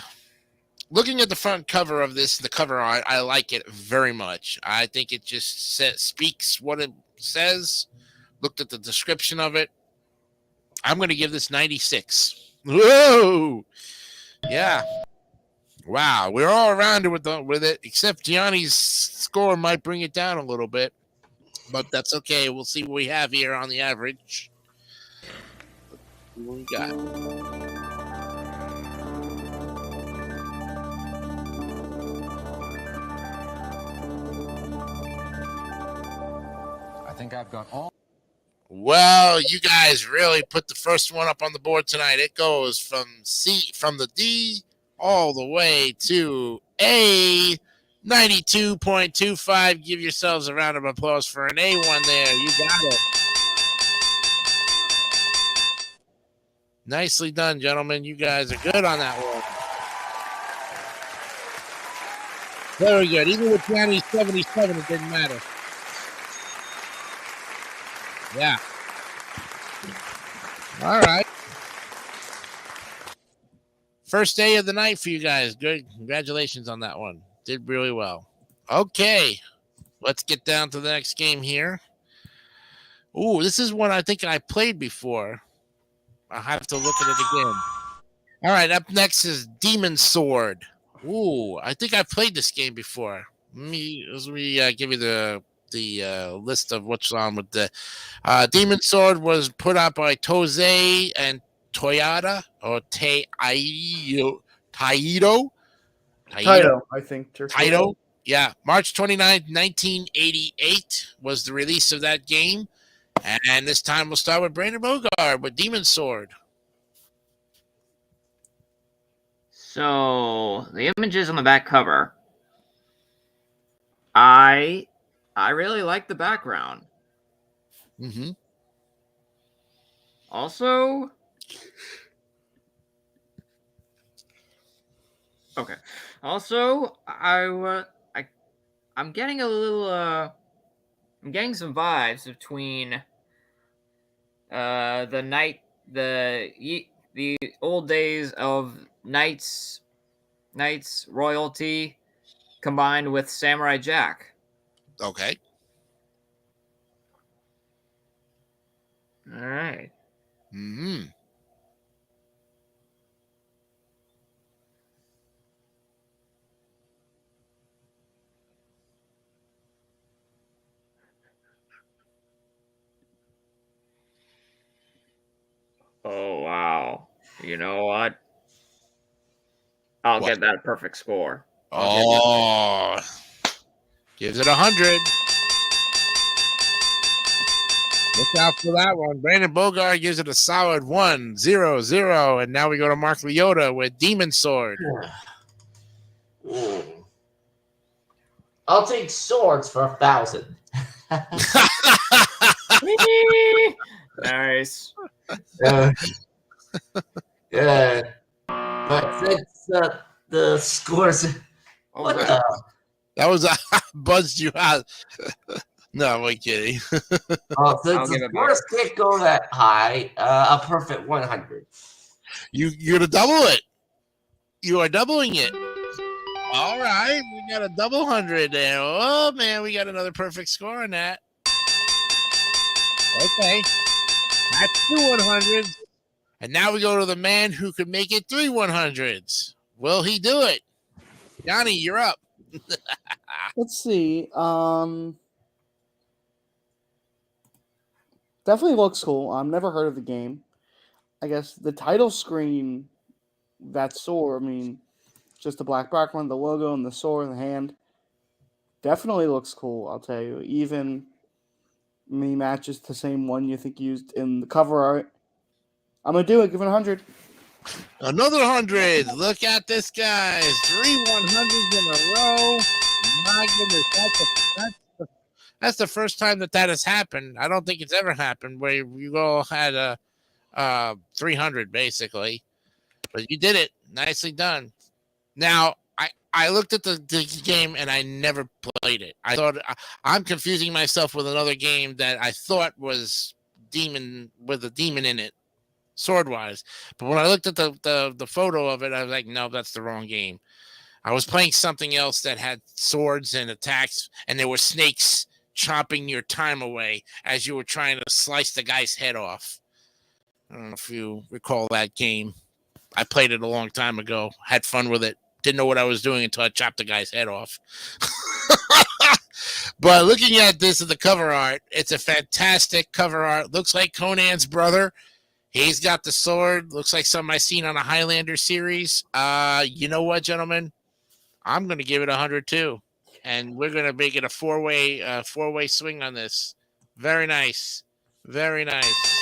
looking at the front cover of this, the cover art, I like it very much. I think it just speaks what it says. Looked at the description of it. I'm going to give this 96. Whoa! Yeah. Wow. We're all around it with it, except Gianni's score might bring it down a little bit. But that's okay. We'll see what we have here on the average. What we got? I think I've got all. Well, you guys really put the first one up on the board tonight. It goes from the D all the way to A, 92.25. Give yourselves a round of applause for an A1 there. You got it. Nicely done, gentlemen. You guys are good on that one. Very good. Even with Johnny 77, it didn't matter. Yeah. All right. First day of the night for you guys. Good. Congratulations on that one. Did really well. Okay, let's get down to the next game here. Ooh, this is one I think I played before. I'll have to look at it again. All right, up next is Demon Sword. Ooh, I think I played this game before. Let me give you the list of what's on with the Demon Sword. Was put out by Toei and Toyota or Taito. Taito, I think. Taito. Yeah, March 29th, 1988 was the release of that game. And this time we'll start with Brandon Bogart with Demon Sword. So the images on the back cover. I really like the background. Mm-hmm. Also, okay. Also, I'm getting a little I'm getting some vibes between the old days of Knights royalty combined with Samurai Jack. Okay. All right. Mm-hmm. Oh wow. You know what? I'll What? get that a perfect score. Oh, gives it 100. Look out for that one. Brandon Bogart gives it a solid 1-0-0. And now we go to Mark Leota with Demon Sword. I'll take swords for 1,000. Nice. Yeah. But since the scores. Oh, What right. the? That was buzzed you out. No, I'm kidding. Oh, I'll since give the it back. scores can't go that high, a perfect 100. You're gonna double it. You are doubling it. All right, we got a double 100 there. Oh man, we got another perfect score on that. Okay, that's 2 100s, and now we go to the man who could make it 3 100s. Will he do it? Yanni, you're up. Let's see. Definitely looks cool. I've never heard of the game. I guess the title screen, that sword, I mean, just the black background, the logo, and the sword in the hand. Definitely looks cool, I'll tell you. Even me matches the same one you think used in the cover art. I'm going to do it. Give it 100. Another 100. Look at this, guys. 3 100s in a row. My goodness, that's the first time that has happened. I don't think it's ever happened where you all had a 300 basically, but you did it. Nicely done. Now I looked at the game and I never played it. I thought I'm confusing myself with another game that I thought was demon with a demon in it, sword wise. But when I looked at the photo of it, I was like, no, that's the wrong game. I was playing something else that had swords and attacks, and there were snakes chopping your time away as you were trying to slice the guy's head off. I don't know if you recall that game. I played it a long time ago. Had fun with it. Didn't know what I was doing until I chopped the guy's head off. But looking at this as the cover art, it's a fantastic cover art. Looks like Conan's brother. He's got the sword. Looks like something I've seen on a Highlander series. You know what, gentlemen? I'm going to give it 100 too. And we're going to make it a four-way swing on this. Very nice. Very nice.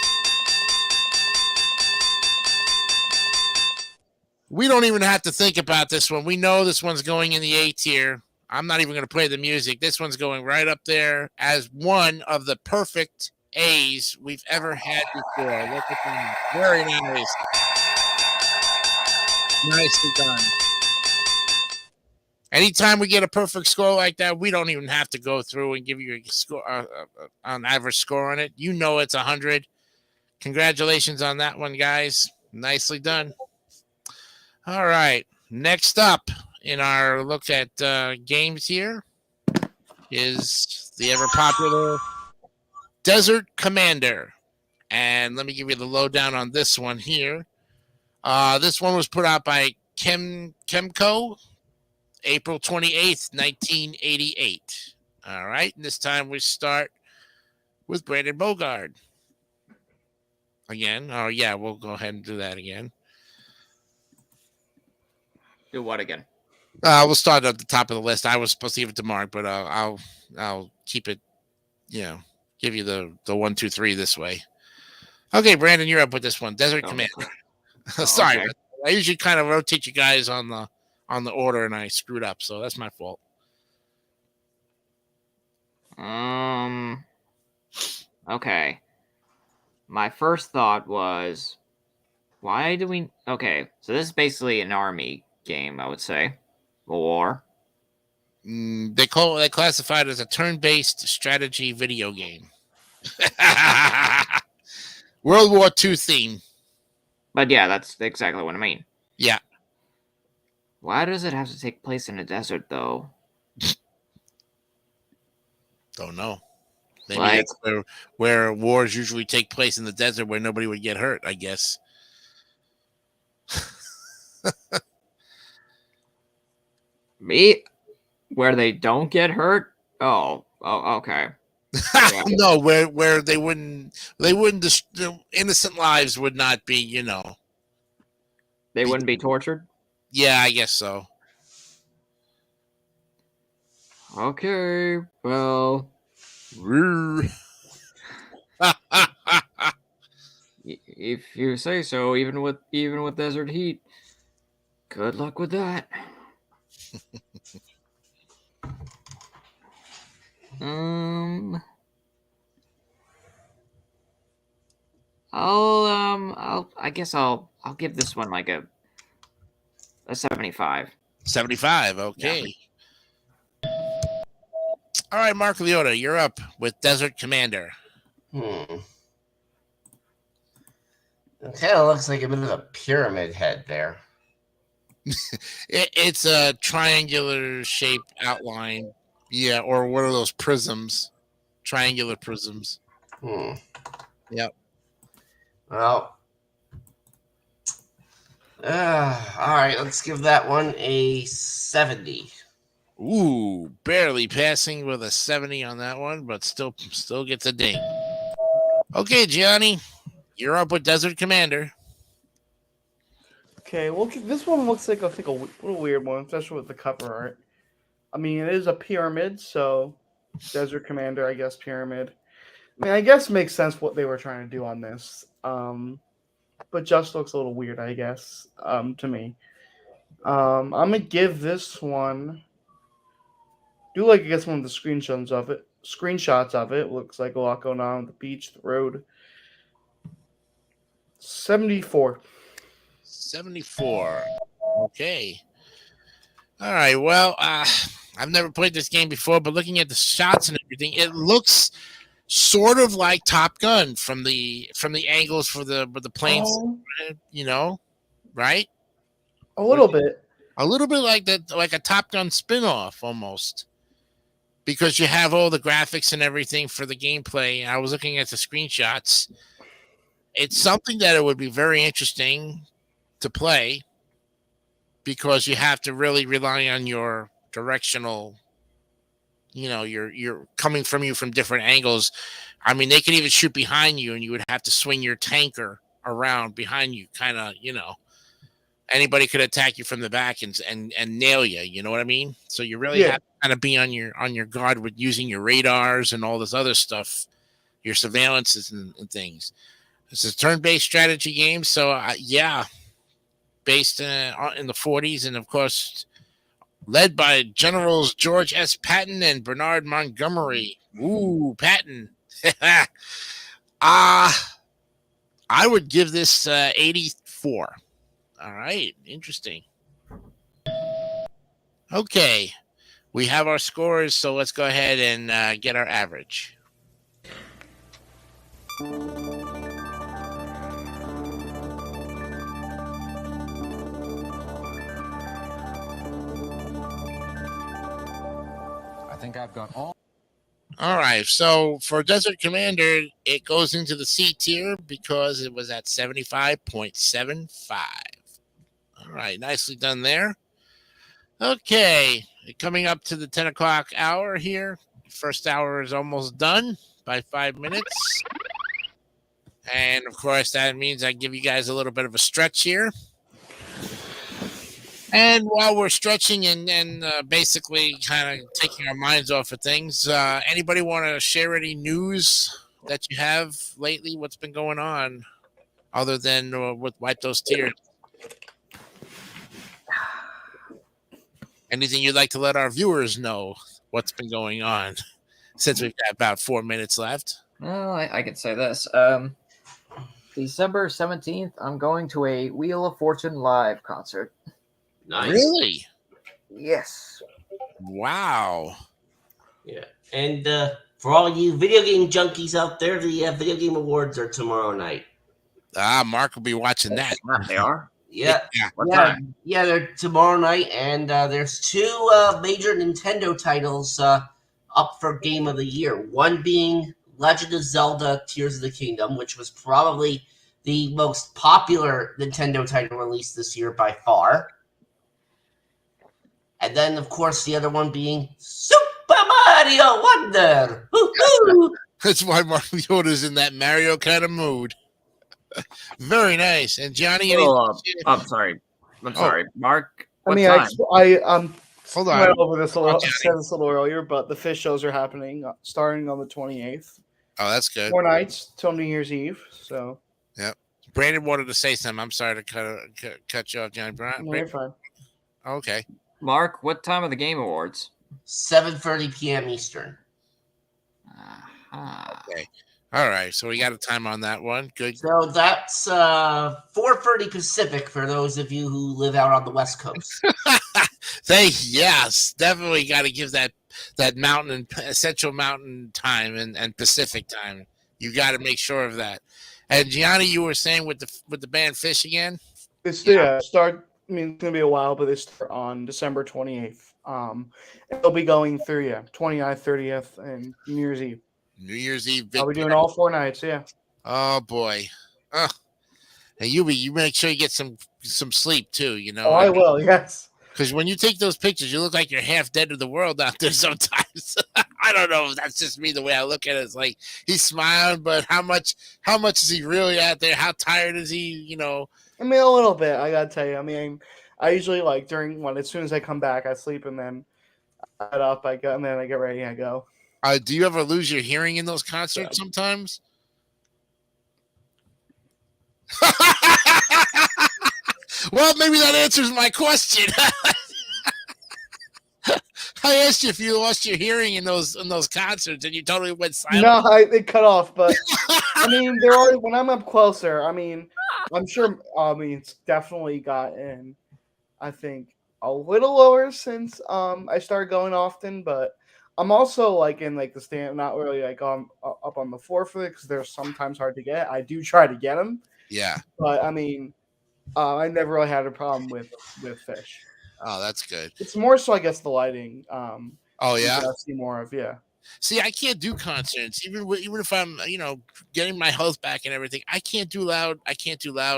We don't even have to think about this one. We know this one's going in the A tier. I'm not even going to play the music. This one's going right up there as one of the perfect A's we've ever had before. Look at that. Very nice. Nicely done. Anytime we get a perfect score like that, we don't even have to go through and give you a score, an average score on it. You know it's 100. Congratulations on that one, guys. Nicely done. All right. Next up, in our look at games here is the ever popular Desert Commander. And let me give you the lowdown on this one here. This one was put out by Kemco, April 28th, 1988. All right. And this time we start with Brandon Bogard. Again. Oh, yeah. We'll go ahead and do that again. Do what again? We'll start at the top of the list. I was supposed to give it to Mark, but I'll keep it, give you the 1, 2, 3 this way. Okay, Brandon, you're up with this one. Desert Commander. Sorry, okay. I usually kind of rotate you guys on the order, and I screwed up, so that's my fault. Okay. My first thought was, why do we? Okay, so this is basically an army game, I would say, war. They classify it as a turn-based strategy video game. World War II theme. But yeah, that's exactly what I mean. Yeah. Why does it have to take place in a desert, though? Don't know. Maybe Like- that's where wars usually take place, in the desert where nobody would get hurt, I guess. Me? Where they don't get hurt? Oh, okay. Yeah. No, where they wouldn't the innocent lives would not be, They wouldn't be tortured? Yeah, I guess so. Okay, well, if you say so, even with desert heat. Good luck with that. I guess I'll give this one like a 75. 75, okay. All right, Mark Leota, you're up with Desert Commander. It kind of looks like a bit of a pyramid head there. It's a triangular shape outline. Yeah, or one of those prisms. Triangular prisms. Yep. Well, all right, let's give that one a 70. Ooh, barely passing with a 70 on that one, but still gets a ding. Okay, Gianni, you're up with Desert Commander. Okay, well, this one looks like a little weird one, especially with the cover art. I mean, it is a pyramid, so Desert Commander, I guess, pyramid. I mean, I guess it makes sense what they were trying to do on this. But just looks a little weird, I guess, to me. I'm gonna give this one. I guess one of the screenshots of it. Looks like a lot going on the beach, the road. 74. 74. Okay. All right. Well, I've never played this game before, but looking at the shots and everything, it looks sort of like Top Gun from the angles for the planes, right? A little bit. A little bit like that, like a Top Gun spin-off almost. Because you have all the graphics and everything for the gameplay. I was looking at the screenshots. It's something that it would be very interesting to play because you have to really rely on your directional, you're coming from you from different angles. I mean, they could even shoot behind you and you would have to swing your tanker around behind you, kind of, anybody could attack you from the back and nail you. You know what I mean? So you really have to kind of be on your guard with using your radars and all this other stuff, your surveillances and things. It's a turn-based strategy game. So based in the 40s, and of course, led by Generals George S. Patton and Bernard Montgomery. Ooh, Patton. I would give this 84. All right, interesting. Okay, we have our scores, so let's go ahead and get our average. think I've got all. All right. So for Desert Commander, it goes into the C tier because it was at 75.75. All right. Nicely done there. Okay. Coming up to the 10 o'clock hour here. First hour is almost done by 5 minutes. And of course, that means I give you guys a little bit of a stretch here. And while we're stretching and basically kind of taking our minds off of things, anybody want to share any news that you have lately? What's been going on other than with Wipe Those Tears? Anything you'd like to let our viewers know what's been going on since we've got about 4 minutes left? Well, I can say this. December 17th, I'm going to a Wheel of Fortune live concert. Nice. Really? Yes. Wow. Yeah. And for all you video game junkies out there, the Video Game Awards are tomorrow night. Mark will be watching that. They are? Yeah. What Yeah, time? yeah, they're tomorrow night, and there's two major Nintendo titles up for Game of the Year. One being Legend of Zelda: Tears of the Kingdom, which was probably the most popular Nintendo title released this year by far. And then, of course, the other one being Super Mario Wonder. Woo-hoo! That's why Mario is in that Mario kind of mood. Very nice. And Johnny, any I'm sorry. Mark, I what mean, time? I hold went on. over this a little, Johnny. said this a little earlier, but the fish shows are happening starting on the 28th. Oh, that's good. 4 nights till New Year's Eve. So Brandon wanted to say something. I'm sorry to cut you off, Johnny. no, you're fine. Okay. Mark, what time are the Game Awards? 7:30 p.m. Eastern. Okay. All right. So we got a time on that one. Good. So that's 4:30 Pacific for those of you who live out on the West Coast. Yes, definitely got to give that mountain Central Mountain time and Pacific time. You got to make sure of that. And Gianni, you were saying with the band Fish again? It's start. I mean, it's gonna be a while, but they start on December 28th. They'll be going through 29th, 30th, and New Year's Eve. New Year's Eve. I'll be doing all 4 nights. Yeah. Oh boy. And you make sure you get some sleep too. You know. Oh, I will. Yes. Because when you take those pictures, you look like you're half dead to the world out there sometimes. I don't know if that's just me the way I look at it. It's like he's smiling, but how much is he really out there? How tired is he? You know. I mean, a little bit. I gotta tell you. I mean, I usually like as soon as I come back, I sleep and then I get up, and then I get ready and I go. Do you ever lose your hearing in those concerts sometimes? Well, maybe that answers my question. I asked you if you lost your hearing in those concerts, and you totally went silent. No, it cut off. But I mean, there are when I'm up closer. I mean, I'm sure. I mean, it's definitely gotten, I think, a little lower since I started going often. But I'm also like in like the stand, not really like up on the forefront because they're sometimes hard to get. I do try to get them. Yeah. But I mean, I never really had a problem with Fish. Oh, that's good. It's more so, I guess, the lighting. Oh yeah. I see more of See, I can't do concerts, even if I'm, getting my health back and everything. I can't do loud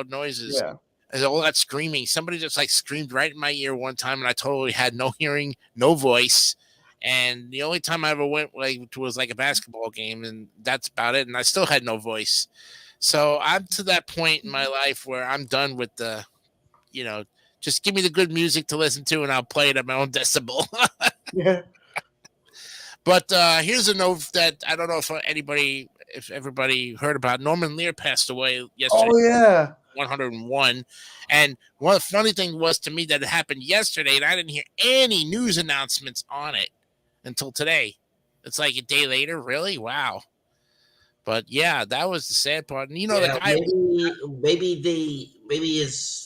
noises. Yeah. And all that screaming. Somebody just like screamed right in my ear one time, and I totally had no hearing, no voice. And the only time I ever went was like a basketball game, and that's about it. And I still had no voice. So I'm to that point in my life where I'm done with the, just give me the good music to listen to, and I'll play it at my own decibel. Yeah. But here's a note that I don't know if everybody heard about. Norman Lear passed away yesterday. Oh yeah. 101. And one of the funny thing was to me that it happened yesterday, and I didn't hear any news announcements on it until today. It's like a day later. Really? Wow. But yeah, that was the sad part. And the guy. Maybe his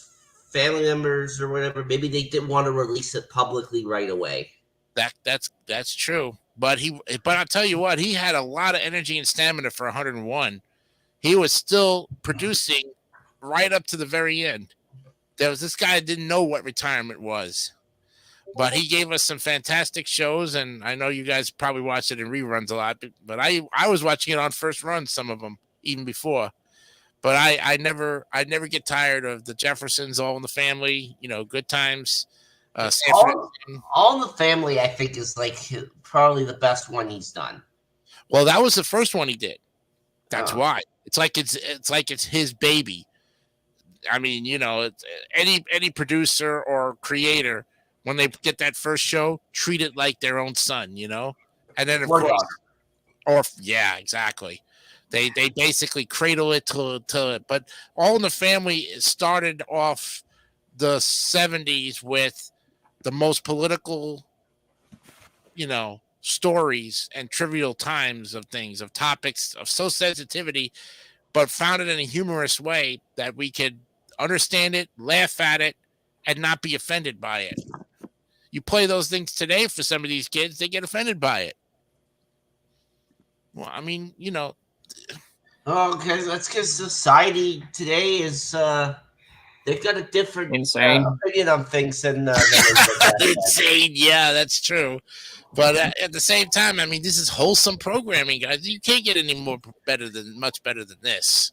family members or whatever. Maybe they didn't want to release it publicly right away. That's true. But I'll tell you what, he had a lot of energy and stamina for 101. He was still producing right up to the very end. There was this guy that didn't know what retirement was. But he gave us some fantastic shows, and I know you guys probably watched it in reruns a lot, but I was watching it on first run, some of them even before. But I never get tired of the Jeffersons, All in the Family, Good Times, Sanford. All in the Family, I think, is like probably the best one he's done. Well, that was the first one he did. That's Oh. why it's like it's his baby. I mean, it's, any producer or creator, when they get that first show, treat it like their own son, and then of War course, Dog. yeah, exactly. They basically cradle it till it. But All in the Family started off the 70s with the most political, stories and trivial times of things, of topics, of so sensitivity, but found it in a humorous way that we could understand it, laugh at it, and not be offended by it. You play those things today for some of these kids, they get offended by it. Well, I mean, Oh, because that's because society today is they've got a different Insane. opinion on things than they did back then. insane. Yeah, that's true. But at the same time, I mean, this is wholesome programming, guys. You can't get any much better than this.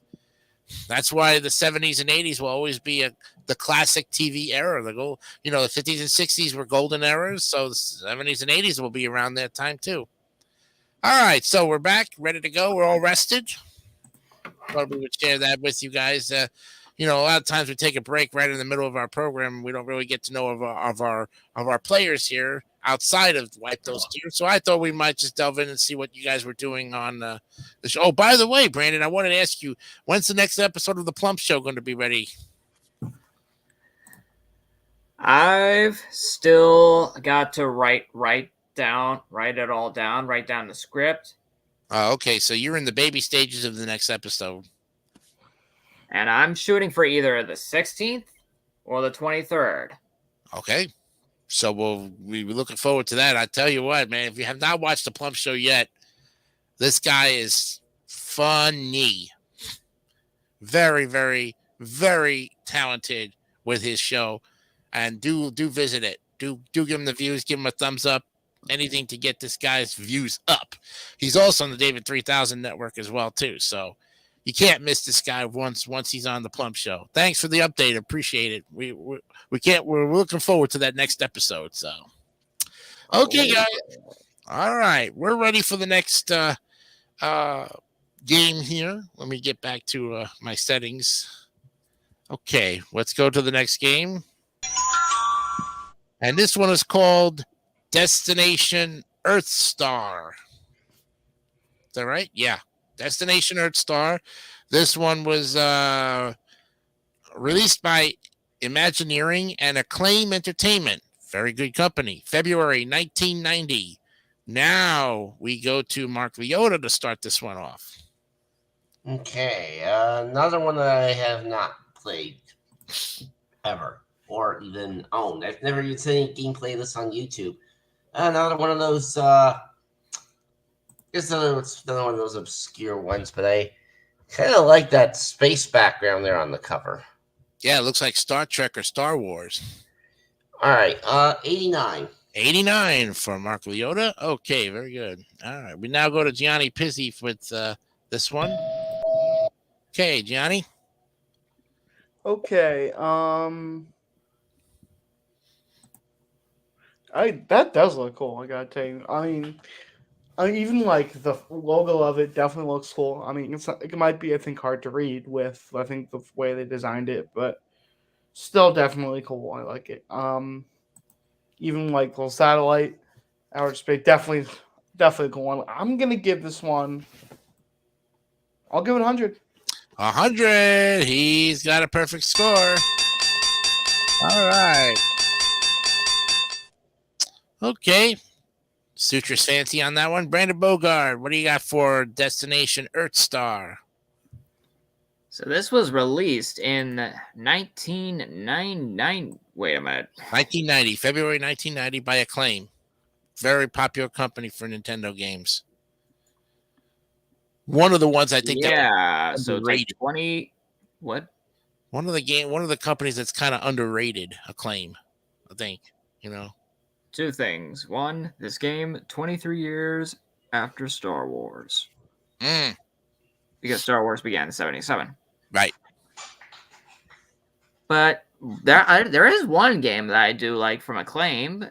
That's why the 70s and 80s will always be the classic TV era. The 50s and 60s were golden eras, so the 70s and 80s will be around that time too. All right, so we're back, ready to go. We're all rested. Thought we would share that with you guys. A lot of times we take a break right in the middle of our program. We don't really get to know of our players here outside of Wipe Those Tears. So I thought we might just delve in and see what you guys were doing on the show. Oh, by the way, Brandon, I wanted to ask you, when's the next episode of the Plump Show going to be ready? I've still got to write it all down, write down the script. Okay, so you're in the baby stages of the next episode. And I'm shooting for either the 16th or the 23rd. Okay. So we'll be looking forward to that. I tell you what, man, if you have not watched the Plump Show yet, this guy is funny. Very, very, very talented with his show. And do visit it. Do give him the views, give him a thumbs up. Anything to get this guy's views up. He's also on the David 3000 network as well too. So you can't miss this guy once he's on the Plump Show. Thanks for the update. Appreciate it. We're looking forward to that next episode. So okay, guys. All right, we're ready for the next game here. Let me get back to my settings. Okay, let's go to the next game. And this one is called Destination Earthstar. Is that right? Yeah. Destination Earthstar. This one was released by Imagineering and Acclaim Entertainment. Very good company. February 1990. Now we go to Mark Leota to start this one off. Okay, another one that I have not played ever or even owned. I've never even seen any gameplay of this on YouTube. Another one of those, it's another one of those obscure ones, but I kind of like that space background there on the cover. Yeah, it looks like Star Trek or Star Wars. All right, 89. 89 for Mark Leota. Okay, very good. All right, we now go to Gianni Pizzi with this one. Okay, Gianni. Okay. That does look cool. I gotta tell you. I mean, even like the logo of it definitely looks cool. I mean, it might be, I think, hard to read with I think the way they designed it, but still definitely cool. I like it. Even like little satellite, outer space, definitely cool one. I'm gonna give this one. I'll give it 100. 100. He's got a perfect score. All right. Okay. Sutra's fancy on that one. Brandon Bogard, what do you got for Destination Earthstar? So this was released in 1999. Wait a minute. 1990, February 1990 by Acclaim. Very popular company for Nintendo games. One of the ones I think Yeah, so it's like underrated. 20. What? One of the companies that's kind of underrated, Acclaim, I think, two things. One, this game 23 years after Star Wars. Mm, Because Star Wars began in 77. right. But there is one game that I do like from Acclaim.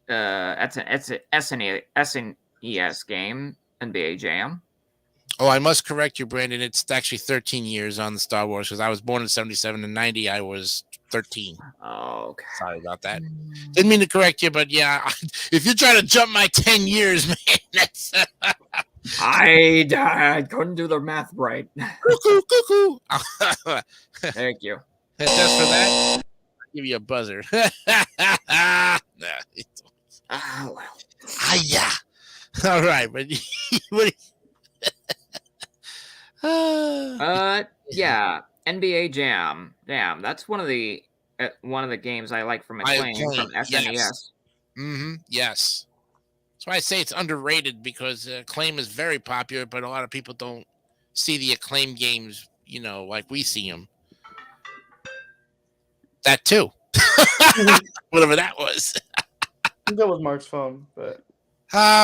It's an SNES game, NBA Jam. Oh, I must correct you, Brandon. It's actually 13 years on the Star Wars because I was born in 77 and 90. I was 13. Oh, okay. Sorry about that. Didn't mean to correct you, but yeah, if you're trying to jump my 10 years, man, that's I couldn't do the math right. cuckoo, cuckoo. Thank you. Just for that, I'll give you a buzzer. Nah, it's- Ah, well. yeah. All right, but what? Yeah, NBA Jam. Damn, that's one of the games I like from Acclaim from SNES. Yes. Yes. That's why I say it's underrated because Acclaim is very popular, but a lot of people don't see the Acclaim games, like we see them. That too. Whatever that was. I think that was Mark's phone, but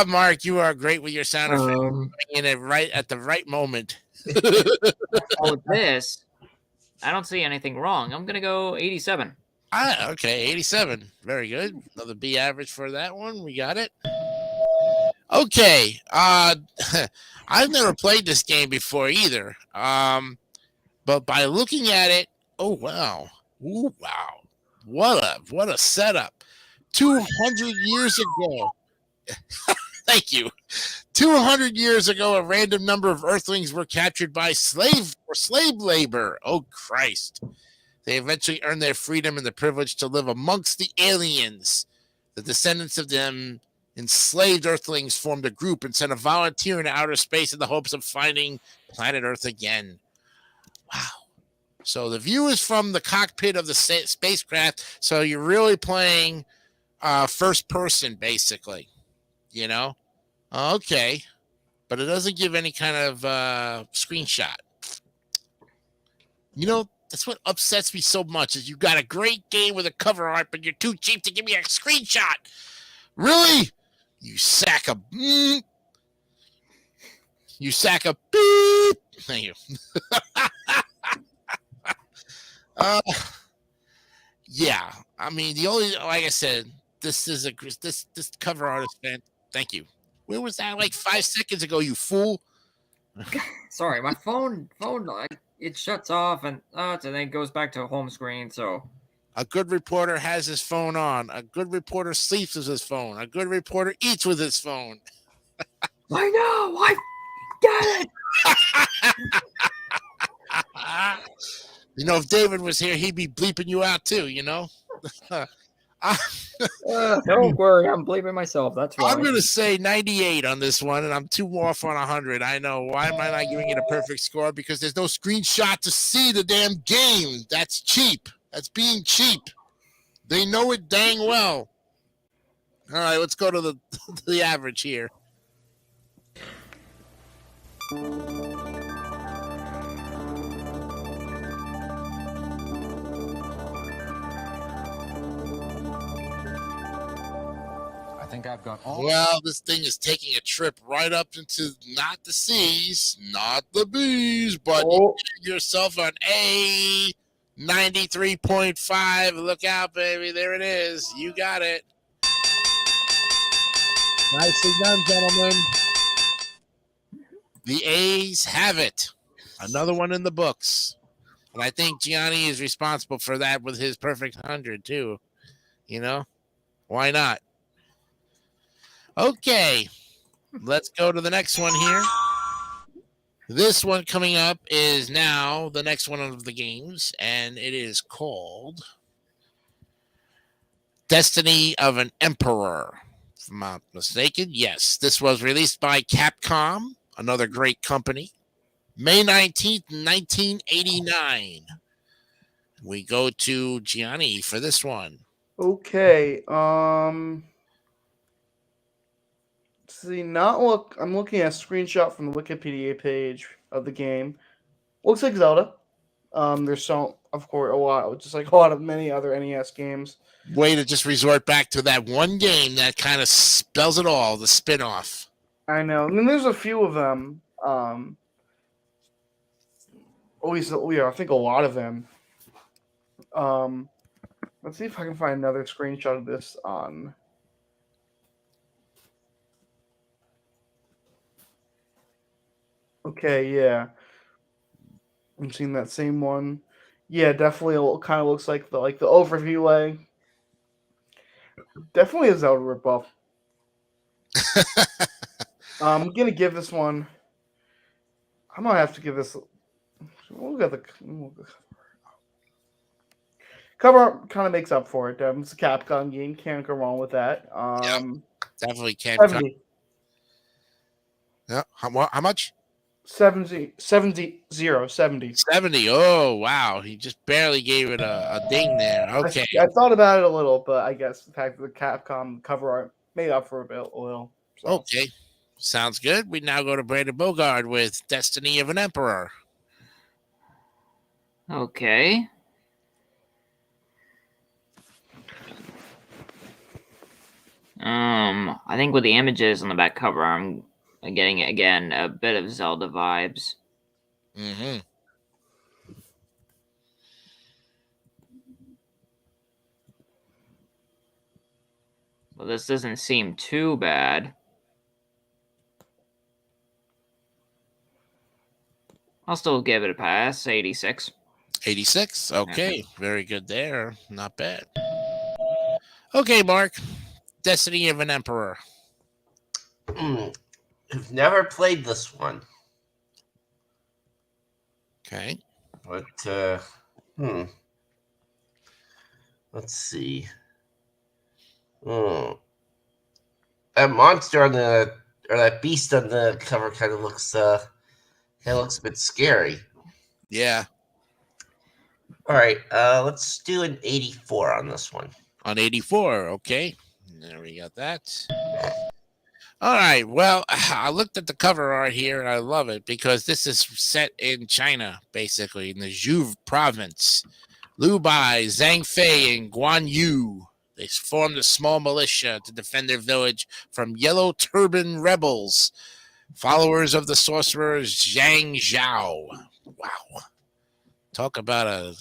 Mark, you are great with your sound effects. Coming in at the right moment. With this, I don't see anything wrong. I'm gonna go 87. Okay, 87. Very good. Another B average for that one. We got it. Okay. I've never played this game before either. But by looking at it, oh wow. Ooh, wow. What a setup. 200 years ago. Thank you. 200 years ago, a random number of Earthlings were captured by slave labor. Oh, Christ. They eventually earned their freedom and the privilege to live amongst the aliens. The descendants of them enslaved Earthlings formed a group and sent a volunteer into outer space in the hopes of finding planet Earth again. Wow. So the view is from the cockpit of the spacecraft. So you're really playing first person, basically. Okay. But it doesn't give any kind of screenshot. That's what upsets me so much is you got a great game with a cover art, but you're too cheap to give me a screenshot. Really? You sack of beep. Thank you. Yeah. I mean, like I said, this cover art is fan. Thank you. Where was that? Like 5 seconds ago, you fool. Sorry, my phone it shuts off and then goes back to home screen. So a good reporter has his phone on. A good reporter sleeps with his phone. A good reporter eats with his phone. I know. I get it. If David was here, he'd be bleeping you out too. Don't worry, I'm bleeping myself. That's right. I'm going to say 98 on this one, and I'm 2 off on 100. I know. Why am I not giving it a perfect score? Because there's no screenshot to see the damn game. That's cheap. That's being cheap. They know it dang well. All right, let's go to the average here. I think I've got all. Well, this thing is taking a trip right up into not the C's, not the B's, but you get yourself an A 93.5. Look out, baby. There it is. You got it. Nicely done, gentlemen. The A's have it. Another one in the books. And I think Gianni is responsible for that with his perfect 100, too. Why not? Okay, let's go to the next one here. This one coming up is now the next one of the games, and it is called Destiny of an Emperor. If I'm not mistaken, yes. This was released by Capcom, another great company, May 19th, 1989. We go to Gianni for this one. Okay. See, I'm looking at a screenshot from the Wikipedia page of the game. Looks like Zelda. There's so, of course, a lot, just like a lot of many other NES games. Way to just resort back to that one game that kind of spells it all, the spin-off. I know. I mean, there's a few of them. At least, I think a lot of them. Let's see if I can find another screenshot of this on. Okay, yeah. I'm seeing that same one. Yeah, definitely kind of looks like the overview way. Definitely a Zelda ripoff. I'm gonna give this one. I might have to give this. We'll get the cover art kind of makes up for it. It's a Capcom game. Can't go wrong with that. Definitely can't. 70. Yeah. How much? 70. 70. Oh, wow. He just barely gave it a ding there. Okay. I thought about it a little, but I guess the fact that the Capcom cover art made up for a little. So. Okay. Sounds good. We now go to Brandon Bogard with Destiny of an Emperor. Okay. I think with the images on the back cover, I'm getting again a bit of Zelda vibes. Mm-hmm. Well, this doesn't seem too bad. I'll still give it a pass. 86. 86. Okay. Very good there. Not bad. Okay, Mark. Destiny of an Emperor. I've never played this one. Okay. But let's see. That monster on the or that beast on the cover kind of looks a bit scary. Yeah. All right, let's do an 84 on this one. On 84, okay. There we got that. All right. Well, I looked at the cover art here and I love it because this is set in China, basically, in the Zhou province. Liu Bai, Zhang Fei, and Guan Yu. They formed a small militia to defend their village from yellow turban rebels, followers of the sorcerer Zhang Zhao. Wow. Talk about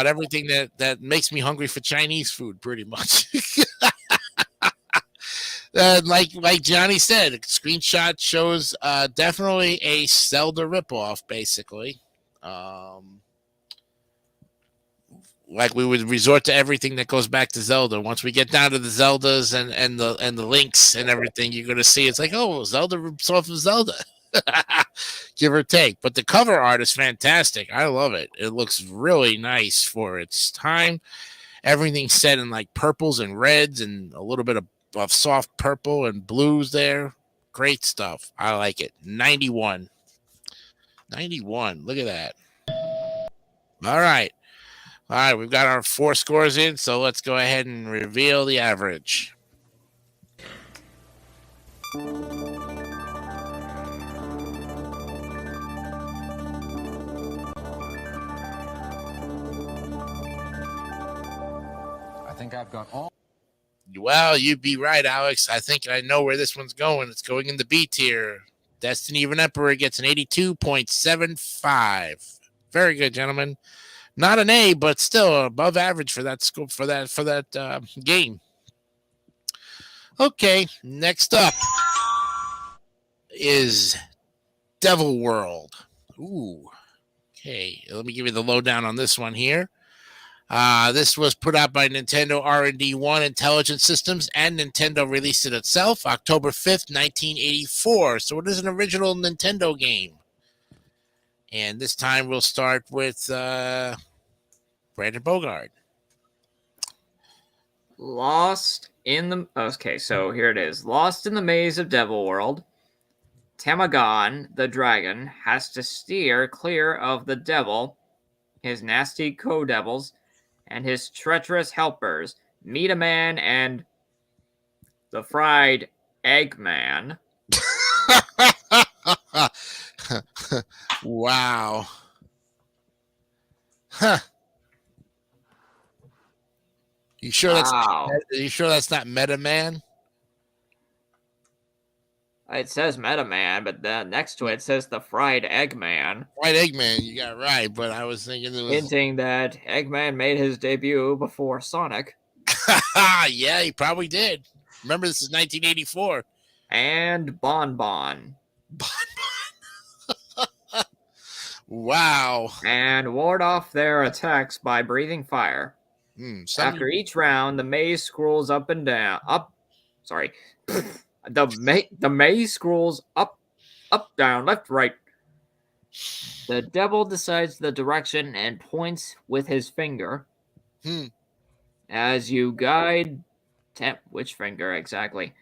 everything that makes me hungry for Chinese food, pretty much. Like Johnny said, the screenshot shows definitely a Zelda ripoff, basically. Like we would resort to everything that goes back to Zelda. Once we get down to the Zeldas and the links and everything, you're gonna see it's like, oh, Zelda rips off of Zelda. Give or take. But the cover art is fantastic. I love it. It looks really nice for its time. Everything's set in like purples and reds and a little bit of soft purple and blues there. Great stuff. I like it. 91. 91. Look at that. All right. We've got our 4 scores in, so let's go ahead and reveal the average. I think I've got all. Well, you'd be right, Alex. I think I know where this one's going. It's going in the B tier. Destiny of an Emperor gets an 82.75. Very good, gentlemen. Not an A, but still above average for that scope for that game. Okay, next up is Devil World. Ooh. Okay, let me give you the lowdown on this one here. This was put out by Nintendo R&D 1 Intelligent Systems, and Nintendo released it itself October 5th, 1984. So it is an original Nintendo game. And this time we'll start with Brandon Bogard. Okay, so here it is. Lost in the maze of Devil World, Tamagon, the dragon, has to steer clear of the devil, his nasty co-devils, and his treacherous helpers, Meat Man and the Fried Eggman. Wow. Huh. You sure Wow. that's not Meta Man? It says Meta Man, but then next to it says the Fried Eggman, White Eggman, you got it right, but I was thinking it was hinting that Eggman made his debut before Sonic. yeah, he probably did. Remember, this is 1984. And Bon Bon. Wow. And ward off their attacks by breathing fire. Somebody- After each round, the maze scrolls up and down. Sorry. The maze scrolls up, down, left, right. The devil decides the direction and points with his finger. Hmm. As you guide... which finger exactly?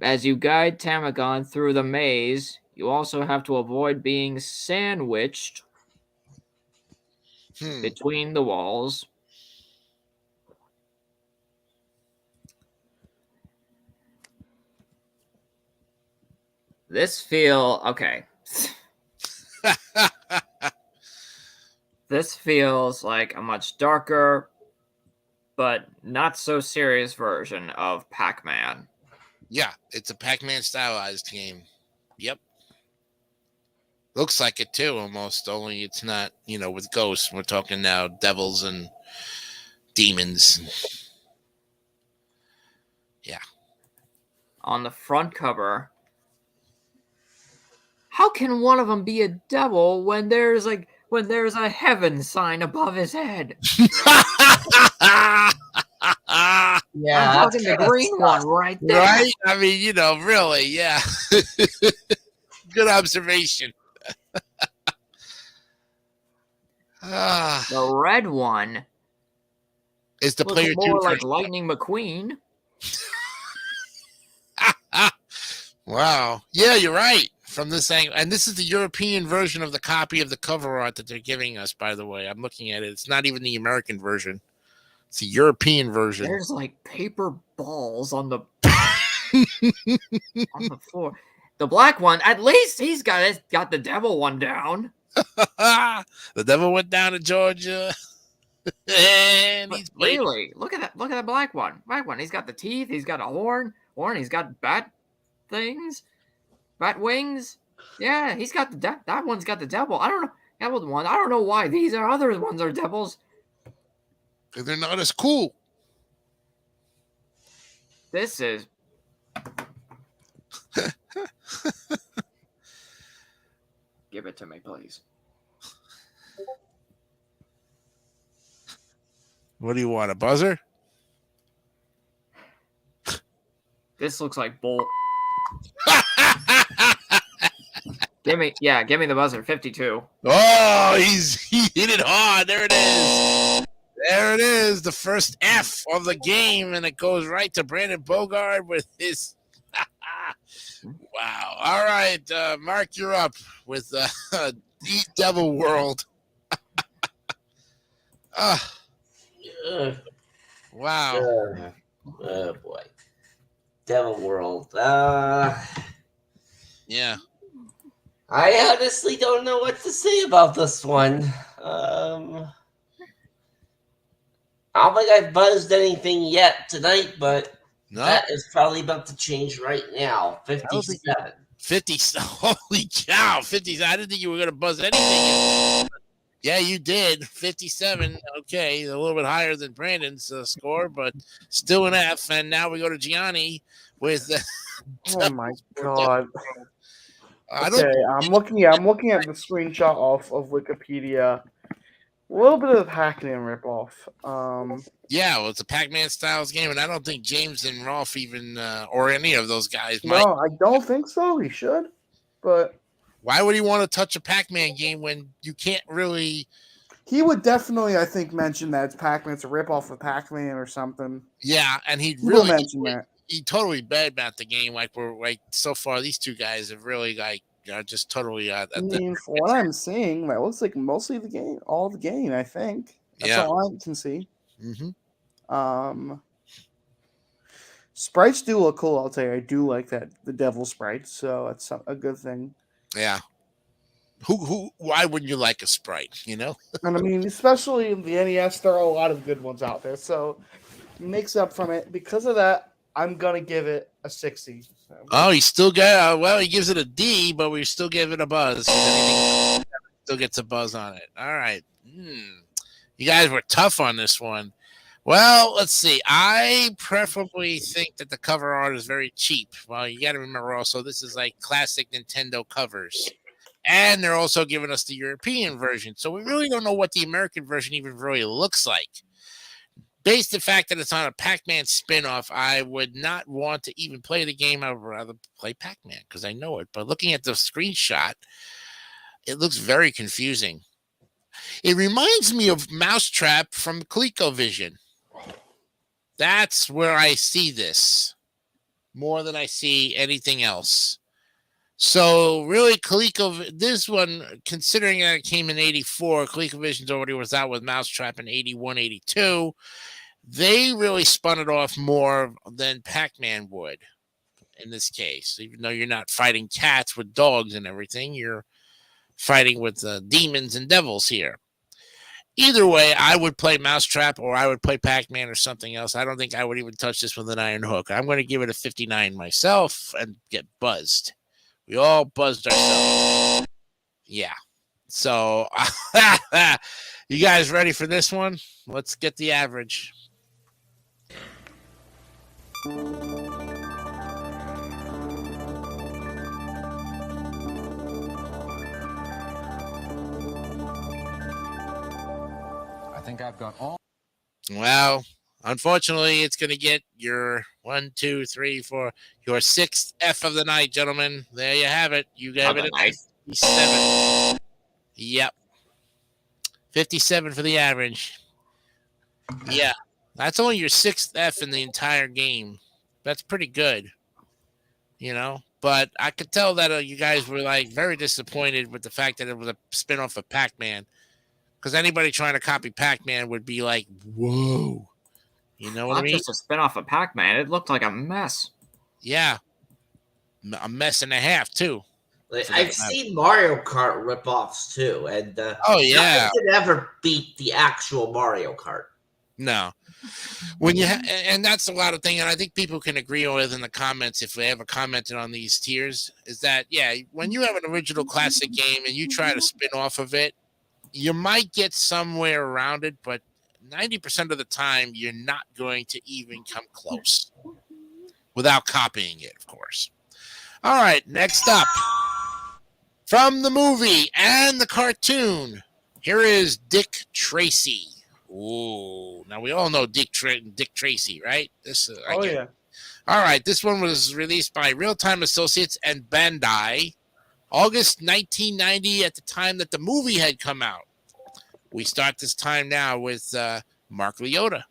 As you guide Tamagon through the maze, you also have to avoid being sandwiched between the walls. Okay. This feels like a much darker, but not so serious version of Pac-Man. Yeah, it's a Pac-Man stylized game. Yep. Looks like it too, almost. Only it's not, with ghosts. We're talking now devils and demons. Yeah. On the front cover, how can one of them be a devil when there's a heaven sign above his head? Yeah, I'm talking the green one right there. Right? I mean, really, yeah. Good observation. The red one Is the looks player more 2 like Lightning McQueen. Wow. Yeah, you're right. From this angle, and this is the European version of the copy of the cover art that they're giving us, by the way. I'm looking at it. It's not even the American version. It's the European version. There's like paper balls on the on the floor. The black one, at least he's got the devil one down. The devil went down to Georgia. And But he's played. really, look at that! Look at that black one. Black one. He's got the teeth. He's got a horn. He's got bat things, bat wings. Yeah, he's got that one's got the devil. I don't know. That was one. I don't know why these other ones are devils. They're not as cool. This is. Give it to me, please. What do you want? A buzzer? This looks like bull. Give me the buzzer. 52. Oh, he hit it hard. There it is. There it is. The first F of the game, and it goes right to Brandon Bogard with his. Wow. All right, Mark, you're up with Deep Devil World. Wow. Oh boy, Devil World. Yeah. I honestly don't know what to say about this one. I don't think I've buzzed anything yet tonight, but No. that is probably about to change right now. 57. 50. Holy cow. 50. I didn't think you were going to buzz anything. Yeah, you did. 57. Okay. A little bit higher than Brandon's score, but still an F. And now we go to Gianni with. Oh my god. I don't. Okay, I'm looking at the screenshot off of Wikipedia. A little bit of Hackman ripoff. Yeah, well, it's a Pac-Man styles game, and I don't think James and Rolf even, or any of those guys might. No, I don't think so. He should, but Why would he want to touch a Pac-Man game when you can't really? he would definitely, I think, mention that it's Pac-Man. It's a ripoff of Pac-Man or something. Yeah, and he'd He will really mention that. he totally bad about the game. Like so far, these two guys have really just totally. I mean, for what I'm seeing, that looks like mostly the game, all the game. I think that's Yeah. all I can see. Mm-hmm. Sprites do look cool. I'll tell you, I do like the devil sprites, so that's a good thing. Yeah. Why wouldn't you like a Sprite? And I mean, especially in the NES, there are a lot of good ones out there. So makes up from it. Because of that, I'm gonna give it a 60. So. Oh, he still got. Well, he gives it a D, but we still give it a buzz. Anything still gets a buzz on it. All right. You guys were tough on this one. Well, let's see. I preferably think that the cover art is very cheap. Well, you got to remember also, this is like classic Nintendo covers. And they're also giving us the European version. So we really don't know what the American version even really looks like. Based on the fact that it's on a Pac-Man spin-off, I would not want to even play the game. I would rather play Pac-Man because I know it. But looking at the screenshot, it looks very confusing. It reminds me of Mousetrap from ColecoVision. That's where I see this more than I see anything else. So really, this one, considering that it came in 84, ColecoVision's already was out with Mousetrap in 81, 82. They really spun it off more than Pac-Man would in this case. Even though you're not fighting cats with dogs and everything, you're fighting with demons and devils here. Either way, I would play Mousetrap or I would play Pac-Man or something else. I don't think I would even touch this with an iron hook. I'm going to give it a 59 myself and get buzzed. We all buzzed ourselves. Yeah. So, you guys ready for this one? Let's get the average. I think I've got all. Well, unfortunately, it's going to get your 1, 2, 3, 4, your 6th F of the night, gentlemen. There you have it. You gave it a 57. Yep. 57 for the average. Yeah. That's only your 6th F in the entire game. That's pretty good. But I could tell that you guys were like very disappointed with the fact that it was a spinoff of Pac-Man. Because anybody trying to copy Pac-Man would be like, whoa. You know what I mean? Not just a spin-off of Pac-Man. It looked like a mess. Yeah. A mess and a half, too. I've seen Mario Kart ripoffs, too. And oh, yeah. nothing could ever beat the actual Mario Kart. No. And that's a lot of things, and I think people can agree with in the comments if we ever commented on these tiers, is that, yeah, when you have an original classic game and you try to spin off of it, you might get somewhere around it, but 90% of the time, you're not going to even come close without copying it, of course. All right, next up, from the movie and the cartoon, here is Dick Tracy. Ooh, now we all know Dick Tracy, right? Yeah. All right, this one was released by Real Time Associates and Bandai, August 1990, at the time that the movie had come out. We start this time now with Mark Liotta.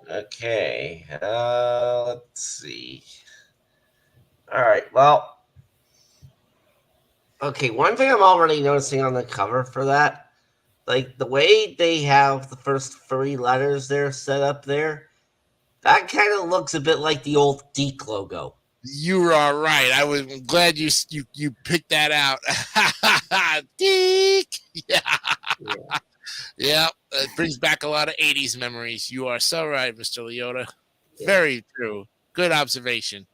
Okay, let's see. All right, well, okay, one thing I'm already noticing on the cover for that, like the way they have the first 3 letters there set up there, that kind of looks a bit like the old Deke logo. You are right. I was glad you picked that out. Deke. Yeah. It brings back a lot of 80s memories. You are so right, Mr. Liotta. Yeah. Very true. Good observation.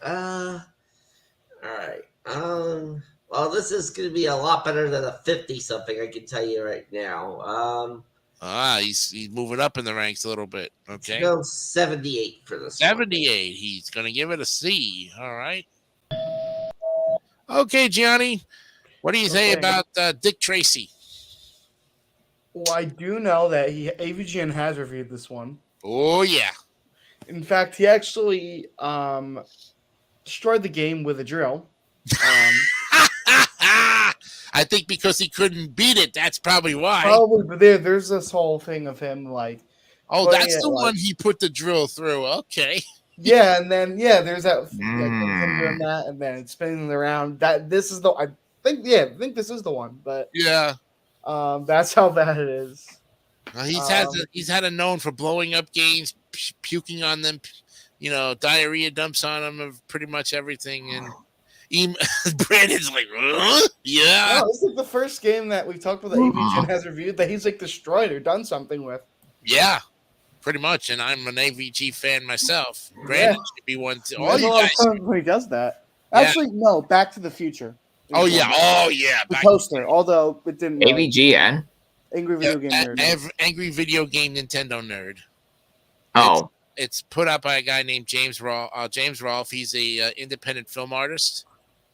All right. Well, this is going to be a lot better than a 50-something, I can tell you right now. He's moving up in the ranks a little bit. Okay. Let's go 78 for this 78. He's going to give it a C. All right. Okay, Gianni. What do you say about Dick Tracy? Well, I do know that AVGN has reviewed this one. Oh, yeah. In fact, he actually destroyed the game with a drill. I think because he couldn't beat it. That's probably why. Probably, but there's this whole thing of him like. Oh, that's the one he put the drill through. Okay. Yeah, and then there's that him doing that, and then it's spinning around. This is the I think this is the one, but yeah, that's how bad it is. He's had a known for blowing up games, puking on them, diarrhea dumps on them of pretty much everything, and Brandon's like, huh? Yeah. No, this is the first game that we've talked about that AVGN has reviewed that he's like destroyed or done something with. Yeah. Pretty much. And I'm an AVG fan myself. Brandon should be one too. He All has a you lot guys. of fun when he does that. Yeah. Actually, no. Back to the Future. Oh, yeah. Oh, yeah. The Back- poster, although it didn't. AVGN. Angry Video Game Nerd. Angry Video Game Nintendo Nerd. Oh, It's put out by a guy named James Rolfe. He's a independent film artist,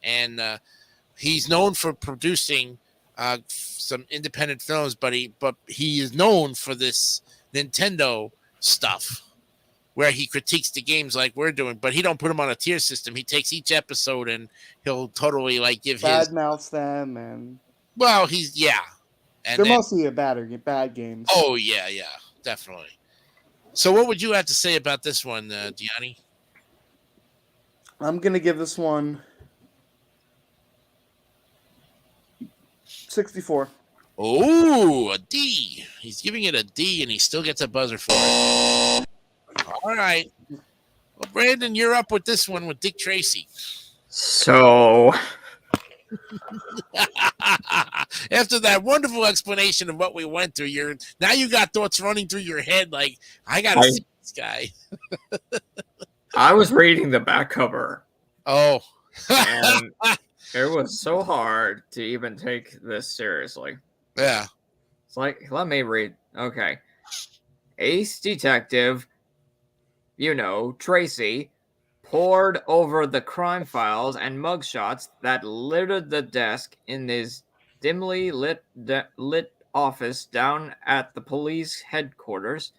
and he's known for producing some independent films. But he is known for this Nintendo stuff, where he critiques the games like we're doing. But he don't put them on a tier system. He takes each episode and he'll totally like give his. Bad mouths them, and Well, and they're then- mostly bad games. Oh yeah, definitely. So, what would you have to say about this one, Gianni? I'm gonna give this one 64. Oh, a D. He's giving it a D, and he still gets a buzzer for it. All right. Well, Brandon, you're up with this one with Dick Tracy. so After that wonderful explanation of what we went through, now you got thoughts running through your head like, I got to see this guy. I was reading the back cover, Oh. and it was so hard to even take this seriously. Yeah. It's like, let me read. Okay. Ace Detective, Tracy, pored over the crime files and mugshots that littered the desk in his dimly lit office down at the police headquarters.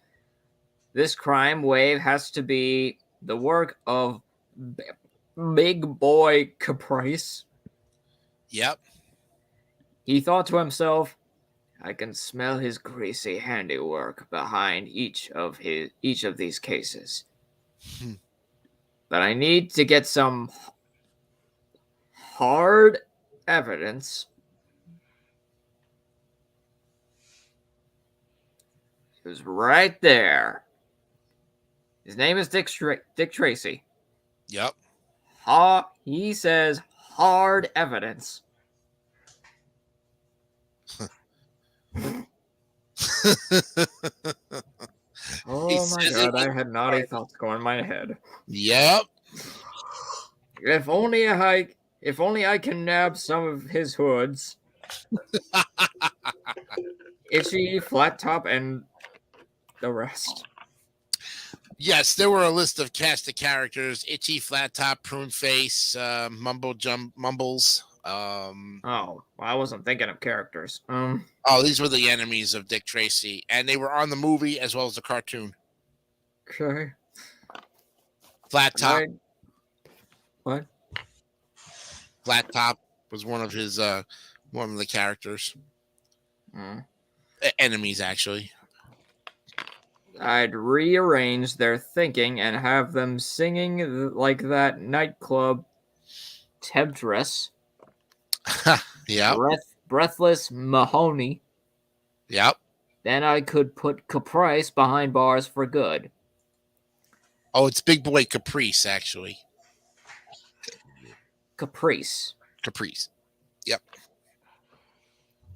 This crime wave has to be the work of Big Boy Caprice. Yep. He thought to himself, I can smell his greasy handiwork behind each of these cases. But I need to get some hard evidence. It was right there. His name is Dick Tracy. Yep. He says hard evidence. Oh He my says god, it I had naughty thoughts going in my head. Yep. If only I can nab some of his hoods. Itchy, Flat Top, and the rest. Yes, there were a list of cast of characters: Itchy, Flat Top, Prune Face, Mumbles. Oh, I wasn't thinking of characters. These were the enemies of Dick Tracy, and they were on the movie as well as the cartoon. Okay. Flat Top. What? Flat Top was one of his one of the characters. Enemies, actually. I'd rearrange their thinking and have them singing like that nightclub Temptress. Yeah. Breathless Mahoney. Yep. Then I could put Caprice behind bars for good. Oh, it's Big Boy Caprice, actually. Caprice. Caprice. Yep.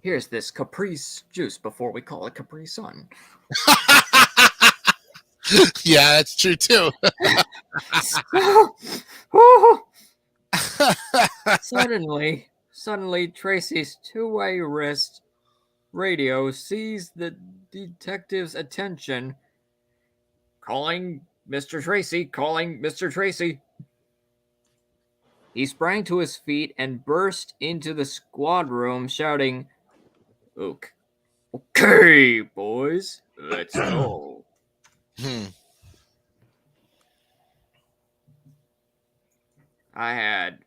Here's this Caprice juice before we call it Capri Sun. Yeah, that's true too. Suddenly, Tracy's two-way wrist radio seized the detective's attention. Calling Mr. Tracy. He sprang to his feet and burst into the squad room shouting, Okay, boys, let's go. I had,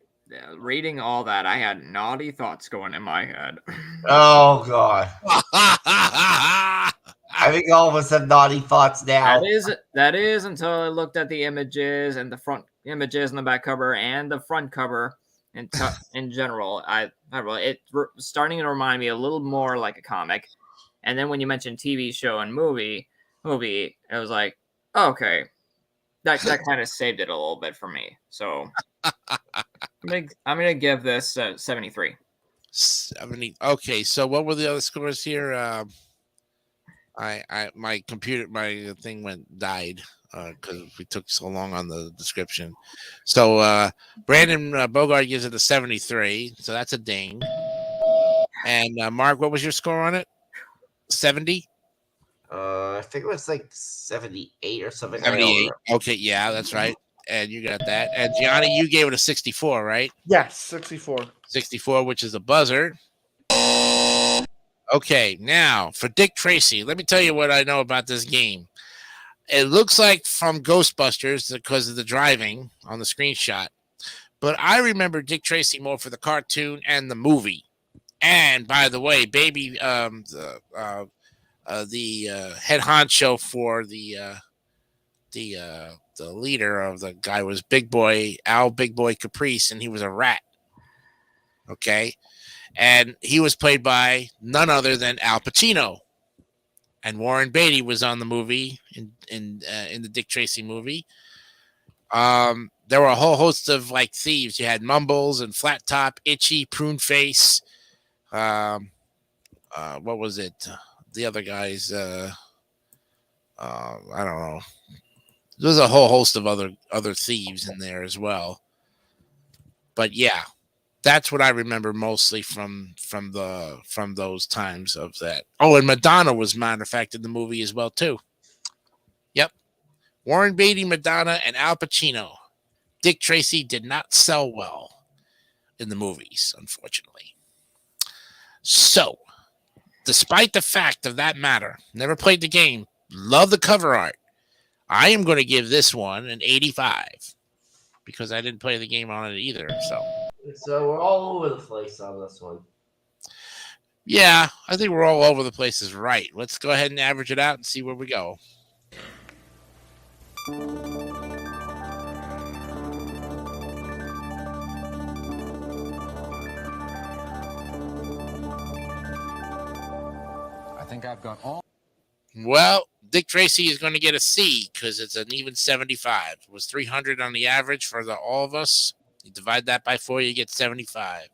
reading all that, I had naughty thoughts going in my head. Oh god. I think all of us have naughty thoughts now. That is until I looked at the images and the front images and the back cover and the front cover in general. It's starting to remind me a little more like a comic. And then when you mentioned TV show and movie, it was like, okay, that kind of saved it a little bit for me. So I'm gonna give this 73. 70. Okay, so what were the other scores here? My computer, my thing died because we took so long on the description. So Brandon Bogart gives it a 73, so that's a ding. And Mark, what was your score on it? 70? I think it was like 78 or something. 78. Okay, yeah, that's right. And you got that. And Gianni, you gave it a 64, right? Yes, 64. 64, which is a buzzer. Okay, now for Dick Tracy, let me tell you what I know about this game. It looks like from Ghostbusters because of the driving on the screenshot, but I remember Dick Tracy more for the cartoon and the movie. And by the way, baby, the head honcho for the leader of the guy was Big Boy Caprice, and he was a rat. Okay. And he was played by none other than Al Pacino. And Warren Beatty was on the movie in the Dick Tracy movie. There were a whole host of like thieves. You had Mumbles and Flat Top, Itchy, Prune Face. What was it? The other guys. I don't know. There's a whole host of other thieves in there as well. But yeah. That's what I remember mostly from those times of that. Oh, and Madonna was matter of fact in the movie as well too. Yep, Warren Beatty, Madonna, and Al Pacino. Dick Tracy did not sell well in the movies, unfortunately. So, despite the fact of that matter, never played the game, love the cover art. I am going to give this one an 85 because I didn't play the game on it either. So we're all over the place on this one. Yeah, I think we're all over the place is right. Let's go ahead and average it out and see where we go. I think I've got all. Well, Dick Tracy is going to get a C because it's an even 75. It was 300 on the average for all of us. You divide that by 4, you get 75.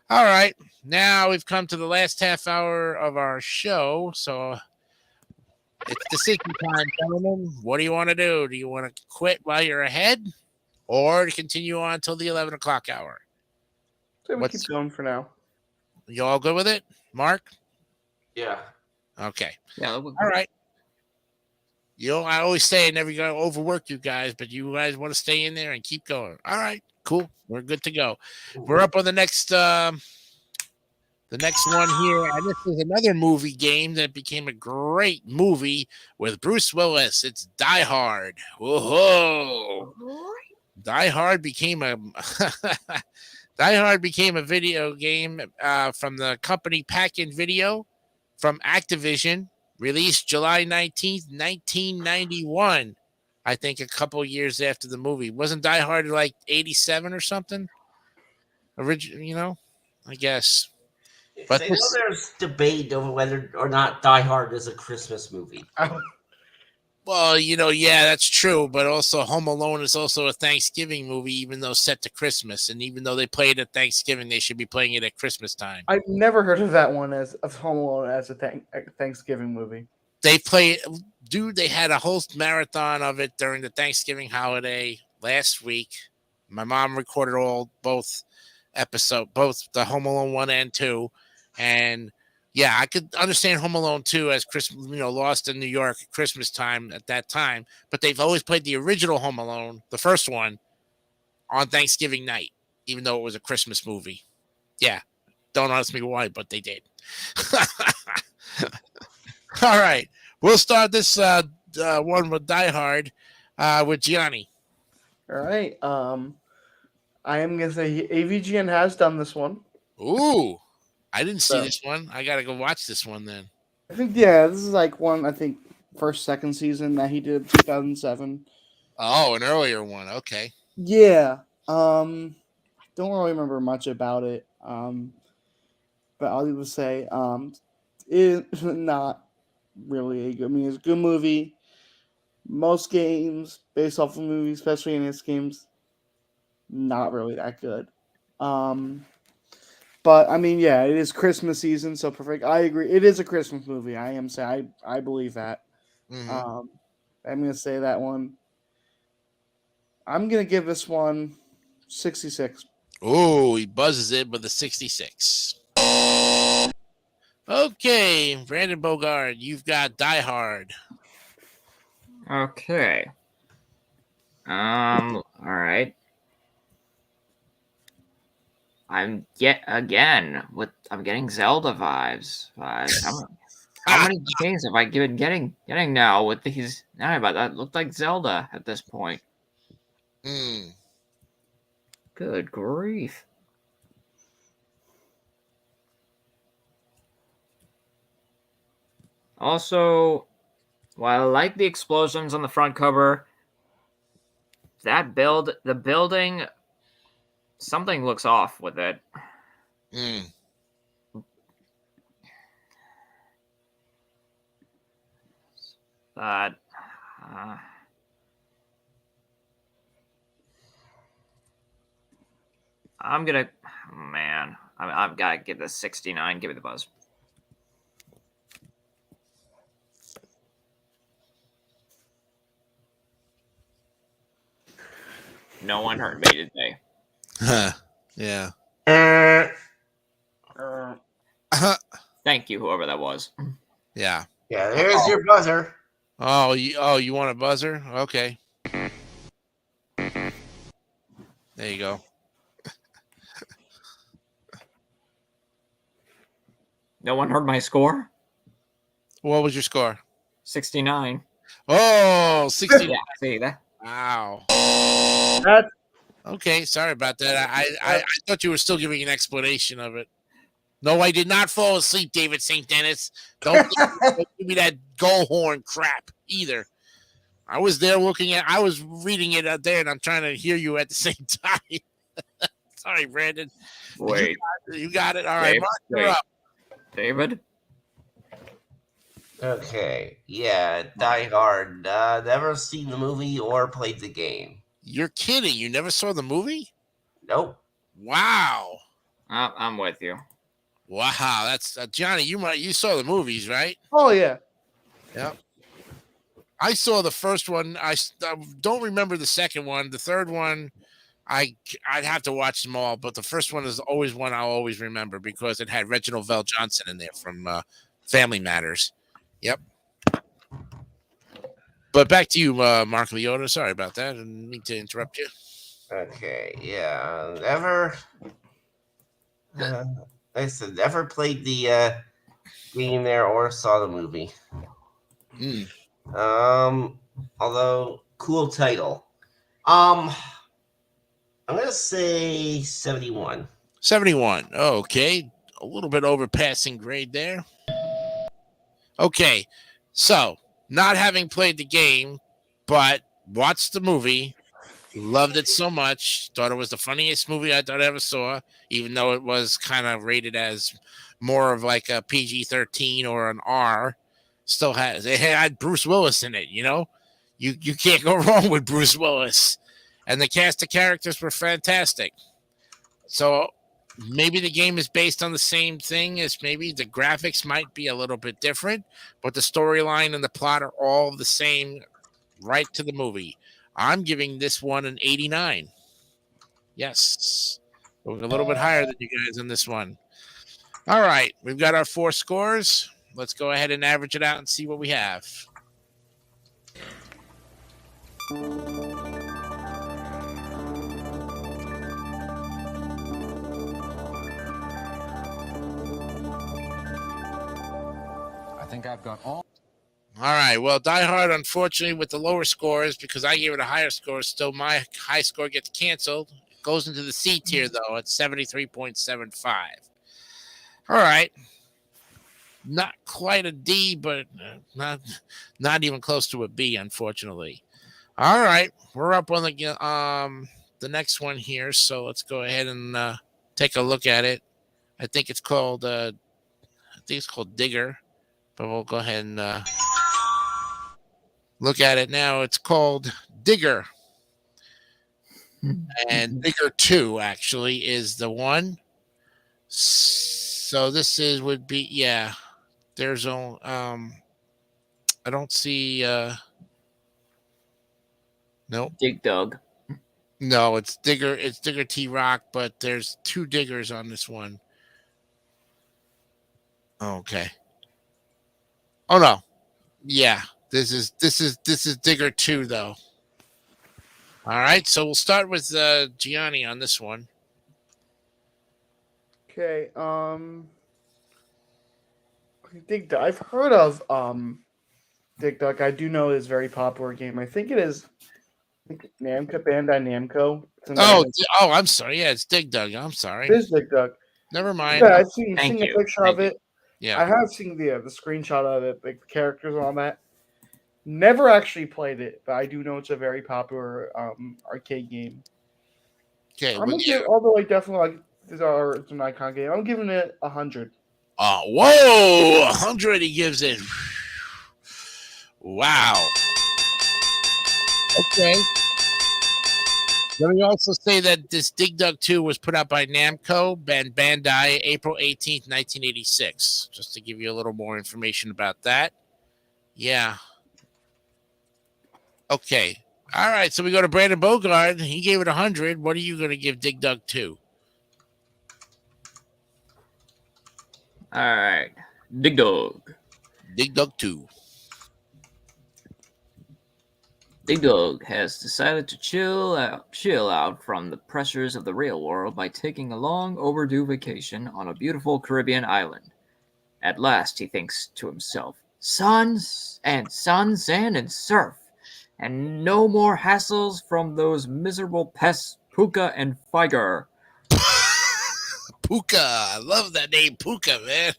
All right. Now we've come to the last half hour of our show. So it's decision time, gentlemen. What do you want to do? Do you want to quit while you're ahead or to continue on until the 11 o'clock hour? So we keep going for now. You all good with it? Mark? Yeah. Okay. Yeah. All right. You know, I always say I never going to overwork you guys, but you guys want to stay in there and keep going. All right. Cool. We're good to go. We're up on the next one here. And this is another movie game that became a great movie with Bruce Willis. It's Die Hard. Whoa. Die Hard became a video game from the company Pack-In Video from Activision, released July 19th, 1991. I think a couple years after the movie. Wasn't Die Hard like 87 or something? I guess. But I know there's debate over whether or not Die Hard is a Christmas movie. Well, yeah, that's true. But also Home Alone is also a Thanksgiving movie, even though set to Christmas. And even though they play it at Thanksgiving, they should be playing it at Christmas time. I've never heard of that one as of Home Alone as a Thanksgiving movie. They play, dude. They had a whole marathon of it during the Thanksgiving holiday last week. My mom recorded both the Home Alone 1 and 2, and yeah, I could understand Home Alone 2 as Christmas, Lost in New York at Christmas time at that time. But they've always played the original Home Alone, the first one, on Thanksgiving night, even though it was a Christmas movie. Yeah, don't ask me why, but they did. All right, we'll start this one with Die Hard with Gianni. All right. I am gonna say AVGN has done this one. Ooh, I didn't see this one. I gotta go watch this one then. I think this is like one. I think second season that he did 2007. Oh, an earlier one. Okay. Yeah. I don't really remember much about it. But I'll even say it's not really a good. I mean, it's a good movie. most games based off of movies, especially NES games, not really that good. But I mean, yeah, it is Christmas season, so perfect. I agree. It is a Christmas movie. I am saying I believe that. Mhm. I'm gonna say that one. I'm gonna give this one 66. Oh, he buzzes it with a 66. Okay, Brandon Bogard, you've got Die Hard. Okay. All right. I'm getting Zelda vibes. How many games have I been getting now with these? Now about that looked like Zelda at this point. Mm. Good grief. Also, while I like the explosions on the front cover, the building, something looks off with it. Mm. That I'm gonna, man, I've got to give this 69. Give me the buzz. No one heard me today. Yeah. Thank you, whoever that was. Yeah. Yeah, there's your buzzer. Oh, you want a buzzer? Okay. There you go. No one heard my score? What was your score? 69. Oh, 60. Yeah, see that? Wow. That's Okay, sorry about that. I thought you were still giving an explanation of it. No, I did not fall asleep, David St. Dennis. Don't give me that goal horn crap either. I was there I was reading it out there, and I'm trying to hear you at the same time. Sorry, Brandon. Wait, You got it. All right, Dave, Mark, you're wait. up. David? Okay, yeah, Die Hard. Never seen the movie or played the game. You're kidding. You never saw the movie? Nope. Wow. I'm with you. Wow. That's Johnny. You saw the movies, right? oh yeah. Yep. I saw the first one. I don't remember the second one. The third one, I'd have to watch them all. But the first one is always one I'll always remember because it had Reginald Vell Johnson in there from Family Matters. Yep. But back to you, Mark Leota. Sorry about that. I didn't mean to interrupt you. Okay, yeah, never. Like I said, never played the game there or saw the movie. Although cool title. I'm gonna say 71. 71. Okay. A little bit over passing grade there. Okay. So, not having played the game, but watched the movie, loved it so much, thought it was the funniest movie I thought I ever saw, even though it was kind of rated as more of like a PG-13 or an R. It had Bruce Willis in it, you know? You can't go wrong with Bruce Willis. And the cast of characters were fantastic. So maybe the game is based on the same thing as maybe the graphics might be a little bit different, but the storyline and the plot are all the same right to the movie. I'm giving this one an 89. Yes. We're a little bit higher than you guys on this one. All right. We've got our 4 scores. Let's go ahead and average it out and see what we have. I think I've got all. All right. Well, Die Hard, unfortunately, with the lower scores, because I gave it a higher score, still my high score gets canceled. It goes into the C tier, though, at 73.75. All right. Not quite a D, but not even close to a B, unfortunately. All right. We're up on the next one here, so let's go ahead and take a look at it. I think it's called Digger, but we'll go ahead and Look at it now. It's called Digger. And Digger 2 actually is the one. So this is would be yeah. There's only I don't see nope. Dig Dug. No, it's Digger T Rock, but there's 2 diggers on this one. Okay. Oh no. Yeah. This is Digger 2 though. All right, so we'll start with Gianni on this one. Okay. Dig Dug. I've heard of Dig Dug. I do know it's a very popular game. I think it is. I think Namco, Bandai Namco. Oh, I'm sorry. Yeah, it's Dig Dug. I'm sorry. It is Dig Dug. Never mind. Yeah, I've seen Thank a you. picture Thank of it. Yeah. I have seen the screenshot of it, like the characters and all that. Never actually played it, but I do know it's a very popular arcade game. Okay. I'm gonna give, although I definitely like it's an icon game. I'm giving it 100. Oh, whoa! 100 he gives it. Wow. Okay. Let me also say that this Dig Dug 2 was put out by Namco and Bandai April 18th, 1986. Just to give you a little more information about that. Yeah. Okay. All right. So we go to Brandon Bogard. He gave it 100. What are you going to give Dig Dug 2? All right. Dig Dug. Dig Dug 2. Dig Dug has decided to chill out from the pressures of the real world by taking a long overdue vacation on a beautiful Caribbean island. At last, he thinks to himself, sun, sand, and surf, and no more hassles from those miserable pests, Puka and Figer. Puka. I love that name, Puka, man.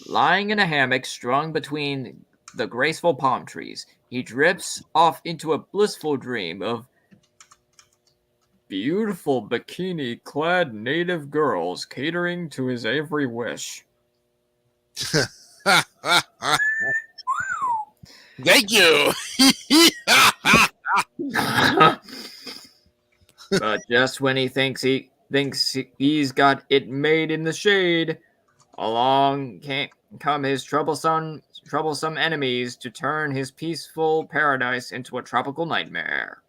Lying in a hammock strung between the graceful palm trees, he drifts off into a blissful dream of beautiful bikini-clad native girls catering to his every wish. Thank you. But just when he thinks he's got it made in the shade, along come his troublesome enemies to turn his peaceful paradise into a tropical nightmare.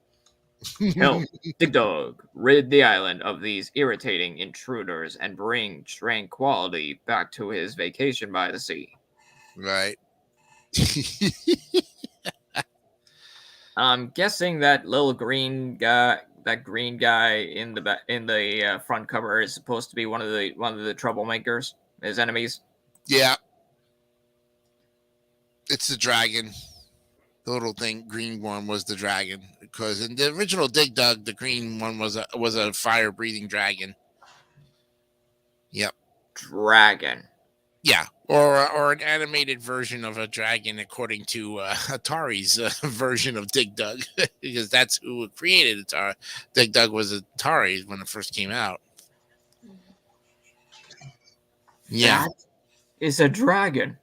Help Dig Dug rid the island of these irritating intruders and bring tranquility back to his vacation by the sea. Right. I'm guessing that little green guy in the front cover is supposed to be one of the troublemakers, his enemies. Yeah. It's the dragon. The little green one was the dragon, because in the original Dig Dug, the green one was a fire-breathing dragon. Yep. Dragon. Yeah, or an animated version of a dragon, according to Atari's version of Dig Dug, because that's who created Atari. Dig Dug was Atari when it first came out. Yeah. That is a dragon.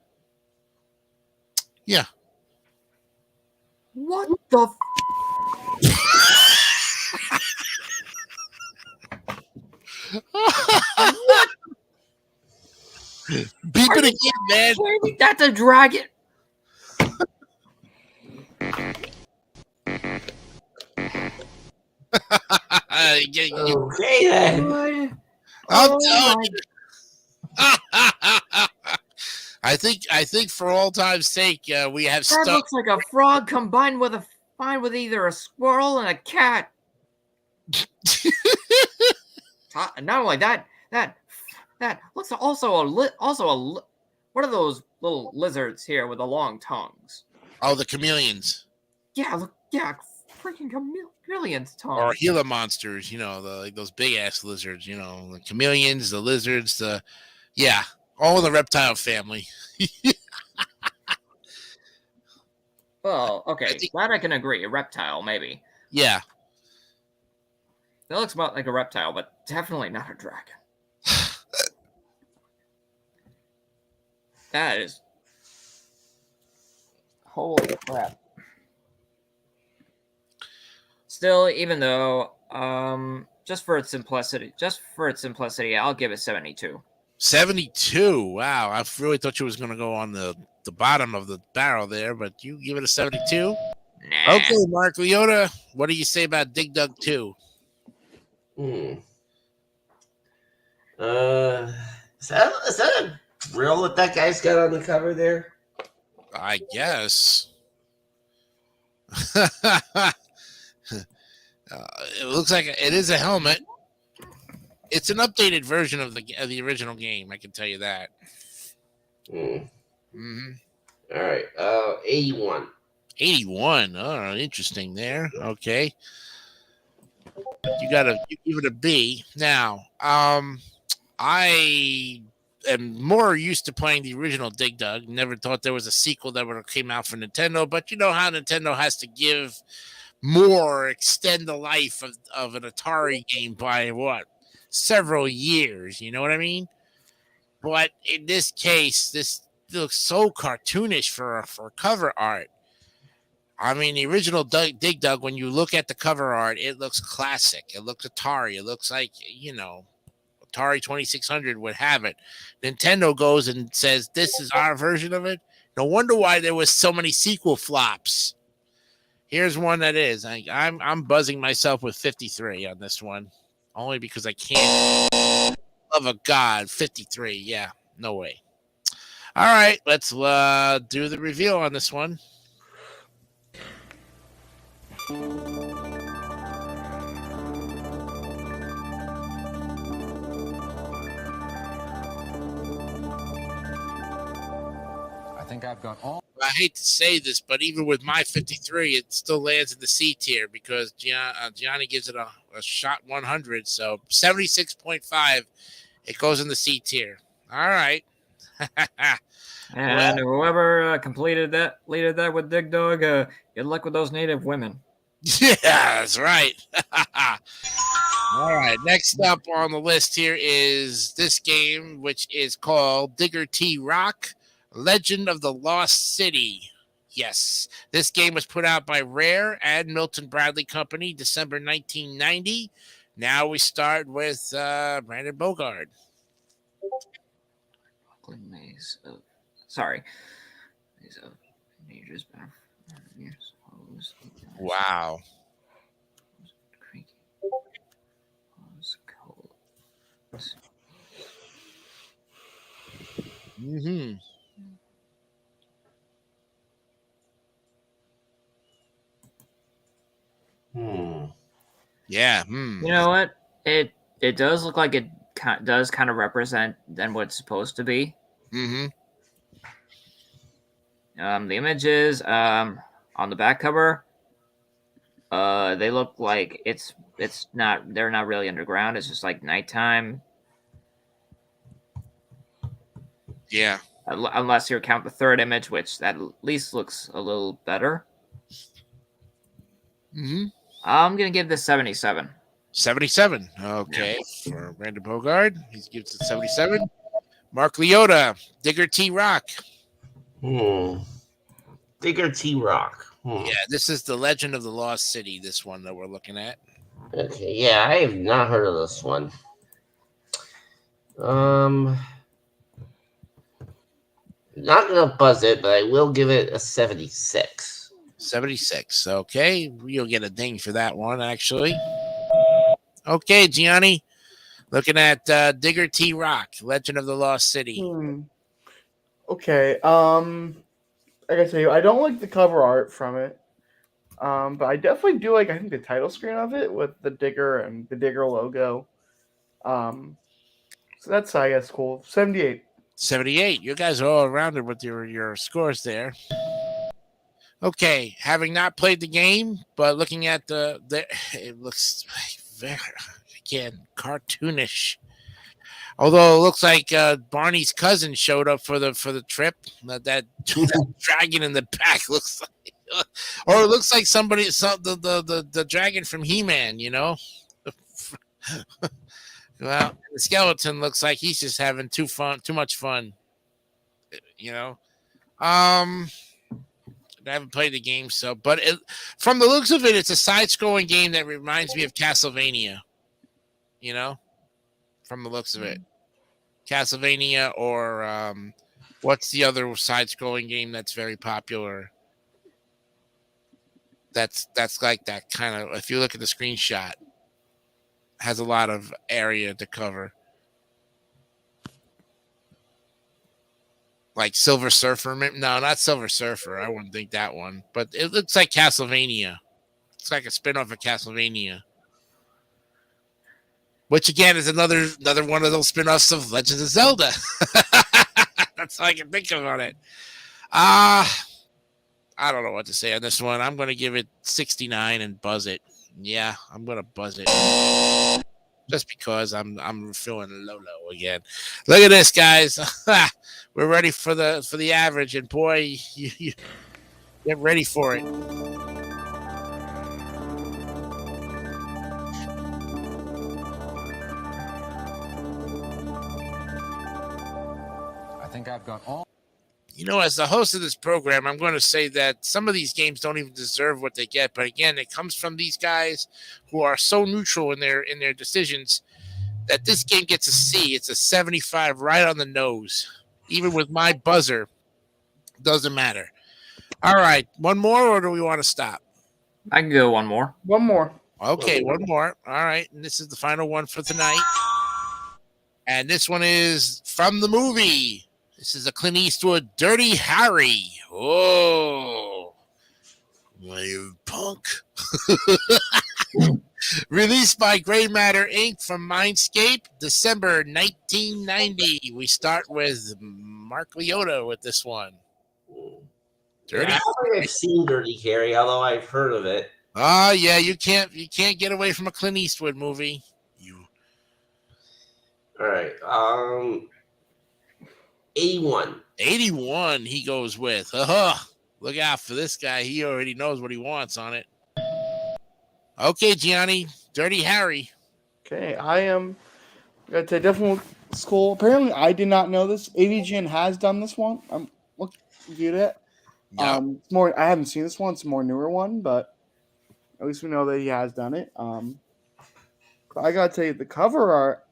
Yeah. What the? Beep it again, man. That's a dragon. Okay then. I'm telling you. I think for all time's sake, we have That stuff. looks like a frog combined with either a squirrel and a cat. Not only that looks also what are those little lizards here with the long tongues? Oh, the chameleons Freaking chameleon's tongue. or Gila monsters. Like those big ass lizards. The chameleons, the lizards, all in the reptile family. Well, okay, that I can agree. A reptile, maybe. Yeah. That looks about like a reptile, but definitely not a dragon. That is. Holy crap. Still, even though, just for its simplicity, I'll give it 72. 72. Wow. I really thought you was going to go on the bottom of the barrel there, but you give it a 72. Nah. Okay, Mark Leota, what do you say about Dig Dug 2? Is that a drill that guy's got on the cover there? I guess. It looks like it is a helmet. It's an updated version of the original game. I can tell you that. Mm-hmm. All right. 81. 81. Oh, interesting there. Okay. You give it a B. Now, I am more used to playing the original Dig Dug. Never thought there was a sequel that would have came out for Nintendo, but you know how Nintendo has to give more, extend the life of an Atari game by several years. You know what I mean? But in this case, this looks so cartoonish for cover art. I mean, the original Dig Dug, when you look at the cover art, it looks classic. It looks Atari. It looks like, Atari 2600 would have it. Nintendo goes and says, this is our version of it. No wonder why there was so many sequel flops. Here's one that is. I'm buzzing myself with 53 on this one, only because I can't. Love of God, 53. Yeah, no way. All right, let's do the reveal on this one. I think I've got all. I hate to say this, but even with my 53, it still lands in the C tier because Gianni gives it a shot 100. So 76.5, it goes in the C tier. All right. And whoever completed that with Dig Dug, good luck with those native women. Yeah, that's right. All right. Next up on the list here is this game, which is called Digger T Rock, Legend of the Lost City. Yes, this game was put out by Rare and Milton Bradley Company, December 1990. Now we start with Brandon Bogard. Maze of, sorry. Maze of Nature's Back. Wow. Mm-hmm. Yeah. You know what? It does look like it does kind of represent than what it's supposed to be. Mm-hmm. The images on the back cover, they look like they're not really underground. It's just like nighttime. Yeah. Unless you count the third image, which at least looks a little better. Mm-hmm. I'm gonna give this 77. 77. Okay. Yeah. For Brandon Bogard, he gives it 77. Mark Leota, Digger T Rock. Digger T Rock. Yeah, this is the Legend of the Lost City, this one that we're looking at. Okay, yeah, I have not heard of this one. Not gonna buzz it, but I will give it a 76. 76. Okay, you'll get a ding for that one, actually. Okay, Gianni, looking at Digger T Rock, Legend of the Lost City. Okay, I gotta tell you, I don't like the cover art from it, but I definitely do like, I think, the title screen of it with the Digger and the Digger logo. So that's, I guess, cool. 78. 78. You guys are all rounded with your scores there. Okay, having not played the game, but looking at it looks very, again, cartoonish. Although it looks like Barney's cousin showed up for the trip. That dragon in the back looks like, or it looks like the dragon from He-Man, you know. Well, the skeleton looks like he's just having too much fun, you know. I haven't played the game, but from the looks of it, it's a side-scrolling game that reminds me of Castlevania. You know, from the looks of it, Castlevania or what's the other side-scrolling game that's very popular? That's like that kind of. If you look at the screenshot, has a lot of area to cover. Like Silver Surfer? No, not Silver Surfer. I wouldn't think that one. But it looks like Castlevania. It's like a spin-off of Castlevania. Which, again, is another one of those spin-offs of Legends of Zelda. That's all I can think of on it. I don't know what to say on this one. I'm going to give it 69 and buzz it. Yeah, I'm going to buzz it. Just because I'm feeling low again. Look at this, guys. We're ready for the average, and boy, you get ready for it. I think I've got all. As the host of this program, I'm going to say that some of these games don't even deserve what they get. But again, it comes from these guys who are so neutral in their decisions that this game gets a C. It's a 75 right on the nose. Even with my buzzer, doesn't matter. All right, one more, or do we want to stop? I can go one more. One more. Okay, one more. All right, and this is the final one for tonight. And this one is from the movie. This is a Clint Eastwood Dirty Harry. Oh, you punk. Released by Gray Matter Inc. from Mindscape, December 1990. We start with Mark Liotta with this one. Dirty. I don't think I've seen Dirty Harry, although I've heard of it. Oh, yeah, you can't get away from a Clint Eastwood movie. All right. 81. 81 he goes with. Look out for this guy. He already knows what he wants on it. Okay, Gianni. Dirty Harry. Okay, I am. It's a different school. Apparently, I did not know this. AVGN has done this one. I'm looking at it. Yep. It's more. I haven't seen this one. It's a more newer one, but at least we know that he has done it. I gotta tell you, the cover art.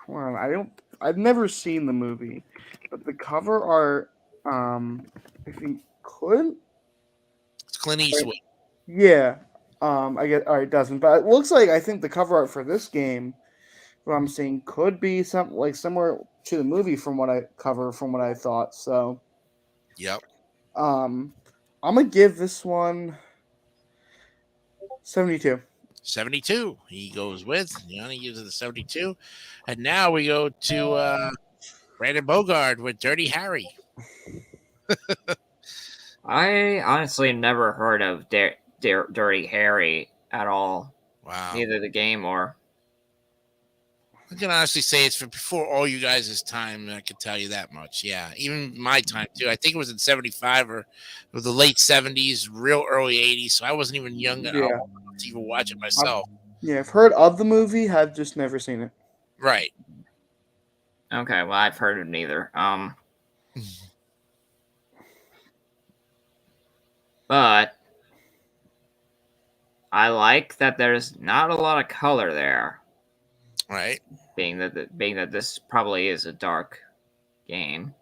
Well, I've never seen the movie, but the cover art. I think Clint. It's Clint Eastwood. Yeah. I get. All right, it doesn't. But it looks like I think the cover art for this game, what I'm seeing, could be something like similar to the movie from what I thought. So. Yep. I'm gonna give this one 72. 72 he goes with. Gianni gives it a 72. And now we go to Brandon Bogard with Dirty Harry. I honestly never heard of Dirty Harry at all. Wow. Either the game or. I can honestly say it's before all you guys' time. I can tell you that much. Yeah, even my time too. I think it was in 75 or the late 70s, real early 80s. So I wasn't even young enough to even watch it myself. Yeah, I've heard of the movie, have just never seen it. Right. Okay, well, I've heard of neither. But I like that there's not a lot of color there. Right. Being that this probably is a dark game.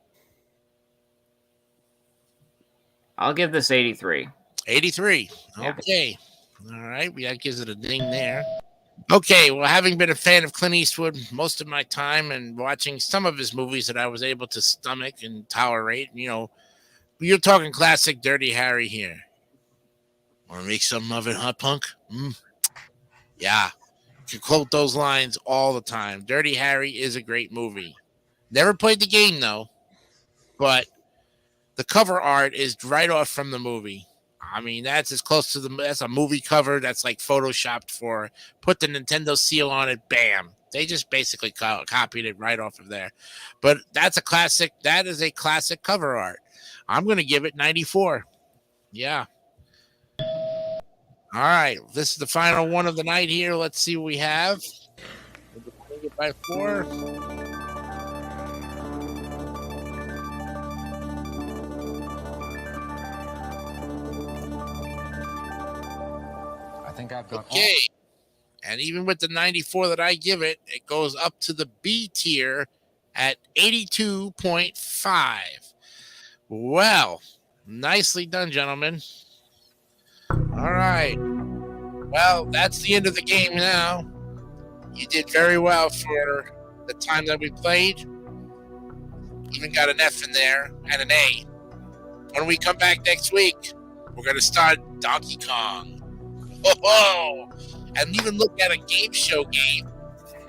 I'll give this 83. 83. Yeah. Okay. All right. That gives it a ding there. Okay. Well, having been a fan of Clint Eastwood most of my time and watching some of his movies that I was able to stomach and tolerate, you're talking classic Dirty Harry here. Want to make something of it, huh, punk? Yeah. You quote those lines all the time. Dirty Harry is a great movie. Never played the game, though. But the cover art is right off from the movie. I mean, that's as close to that's a movie cover that's like photoshopped for. Put the Nintendo seal on it, bam. They just basically copied it right off of there. But that's a classic. That is a classic cover art. I'm going to give it 94. Yeah. All right. This is the final one of the night here. Let's see what we have. Take it by 4. think I've got all. Okay. And even with the 94 that I give it, it goes up to the B tier at 82.5. Well, nicely done, gentlemen. All right. Well, that's the end of the game now. You did very well for the time that we played. Even got an F in there and an A. When we come back next week, we're going to start Donkey Kong. Oh, and even look at a game show game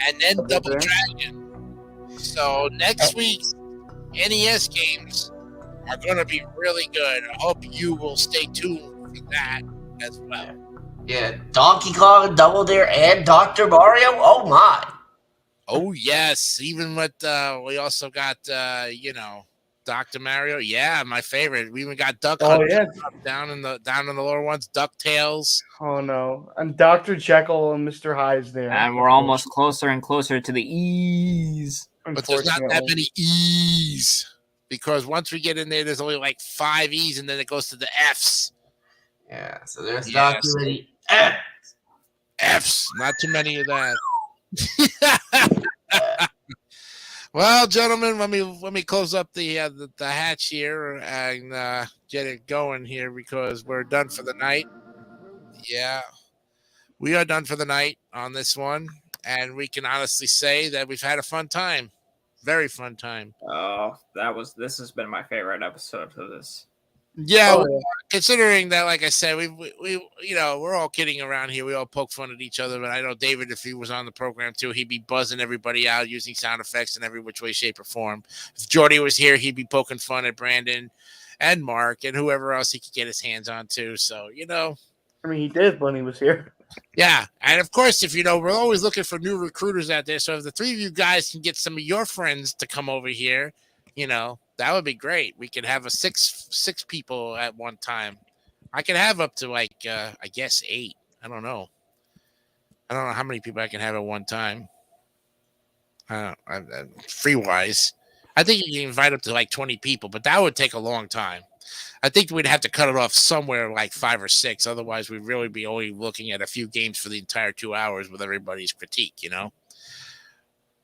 and then Double Dragon. So next week's NES games are going to be really good. I hope you will stay tuned for that as well. Yeah, Donkey Kong, Double Dare, and Dr. Mario. Oh my! Oh yes, even with we also got Dr. Mario. Yeah, my favorite. We even got Duck Oh Hunt yeah. down in the lower ones. DuckTales. Oh no. And Dr. Jekyll and Mr. Hyde's there. And we're almost closer and closer to the E's. But there's not that many E's because once we get in there, there's only like 5 E's, and then it goes to the F's. Yeah, so there's Yes. Documentary. F's, not too many of that. Well, gentlemen, let me close up the hatch here and get it going here because we're done for the night. Yeah, we are done for the night on this one, and we can honestly say that we've had a fun time, very fun time. Oh, this has been my favorite episode of this. Yeah, Oh, yeah. considering that, like I said, we we're all kidding around here. We all poke fun at each other, but I know David, if he was on the program too, he'd be buzzing everybody out using sound effects in every which way, shape, or form. If Jordy was here, he'd be poking fun at Brandon and Mark and whoever else he could get his hands on too. So, I mean, he did when he was here. yeah. And of course, if we're always looking for new recruiters out there. So if the three of you guys can get some of your friends to come over here, that would be great. We could have six people at one time. I could have up to like I guess 8. I don't know how many people I can have at one time. Free wise, I think you can invite up to like 20 people, but that would take a long time. I think we'd have to cut it off somewhere like 5 or 6. Otherwise, we'd really be only looking at a few games for the entire 2 hours with everybody's critique,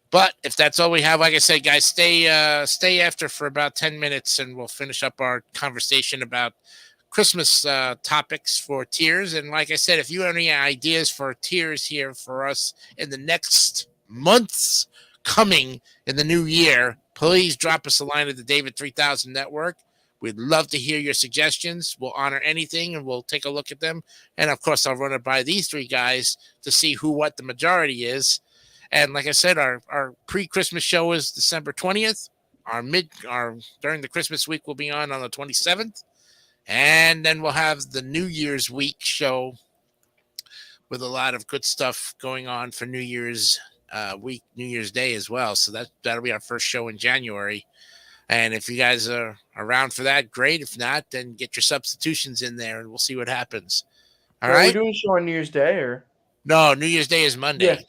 But if that's all we have, like I said, guys, stay after for about 10 minutes, and we'll finish up our conversation about Christmas topics for tiers. And like I said, if you have any ideas for tiers here for us in the next months coming in the new year, please drop us a line at the David 3000 Network. We'd love to hear your suggestions. We'll honor anything, and we'll take a look at them. And, of course, I'll run it by these 3 guys to see what the majority is. And like I said, our pre-Christmas show is December 20th. Our during the Christmas week will be on the 27th. And then we'll have the New Year's week show with a lot of good stuff going on for New Year's week, New Year's Day as well. So that'll be our first show in January. And if you guys are around for that, great. If not, then get your substitutions in there and we'll see what happens. All right. Are we doing a show on New Year's Day or? No, New Year's Day is Monday. Yeah.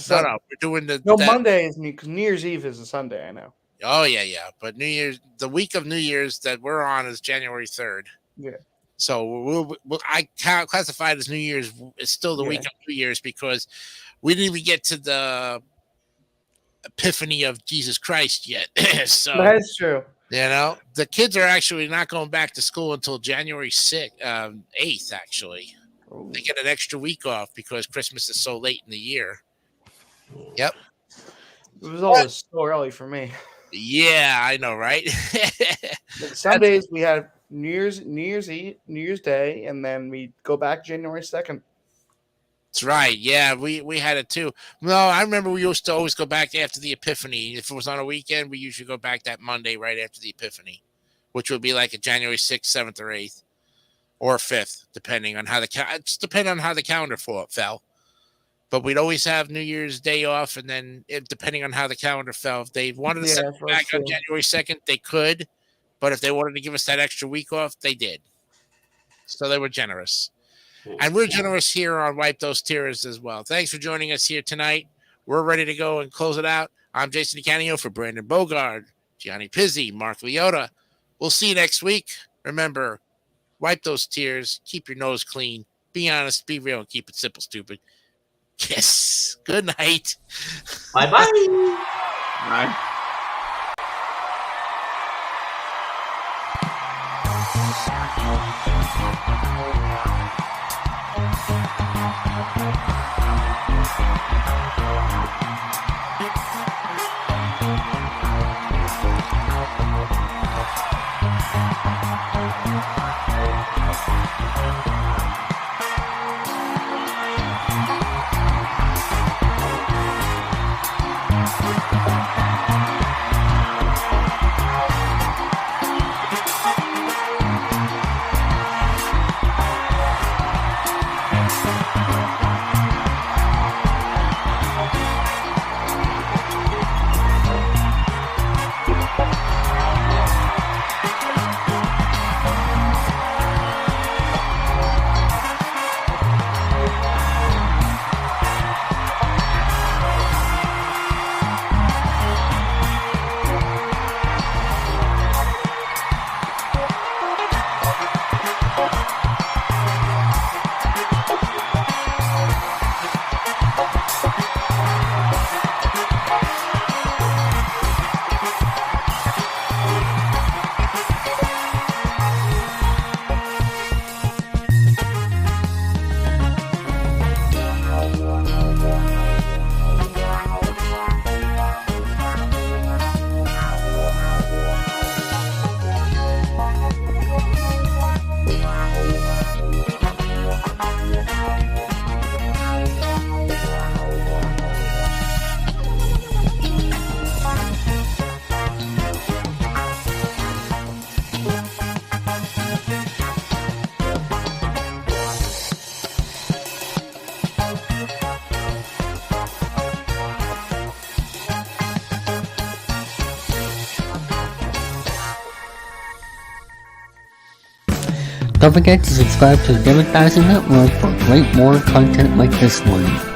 No, we're doing Monday is because New Year's Eve is a Sunday. I know. Oh yeah. But the week of New Year's that we're on is January 3rd. Yeah. So I classify it as New Year's. It's still the week of New Year's because we didn't even get to the Epiphany of Jesus Christ yet. So That's true. The kids are actually not going back to school until January 8th. Actually, they get an extra week off because Christmas is so late in the year. Yep. It was always so early for me. Yeah, I know, right? Some days we had New Year's Eve, New Year's Day, and then we go back January 2nd. That's right. Yeah, we had it too. No, I remember we used to always go back after the Epiphany. If it was on a weekend, we usually go back that Monday right after the Epiphany, which would be like a January 6th, 7th, or 8th, or 5th, depending on how the calendar fell. But we'd always have New Year's Day off, and then depending on how the calendar fell, if they wanted to send it back on January 2nd, they could. But if they wanted to give us that extra week off, they did. So they were generous. And we're generous here on Wipe Those Tears as well. Thanks for joining us here tonight. We're ready to go and close it out. I'm Jason DeCanio for Brandon Bogard, Gianni Pizzi, Mark Leota. We'll see you next week. Remember, wipe those tears, keep your nose clean, Be honest, be real, and keep it simple, stupid. Yes. Good night. Bye-bye. Right. Don't forget to subscribe to the Democracy Network for great more content like this one.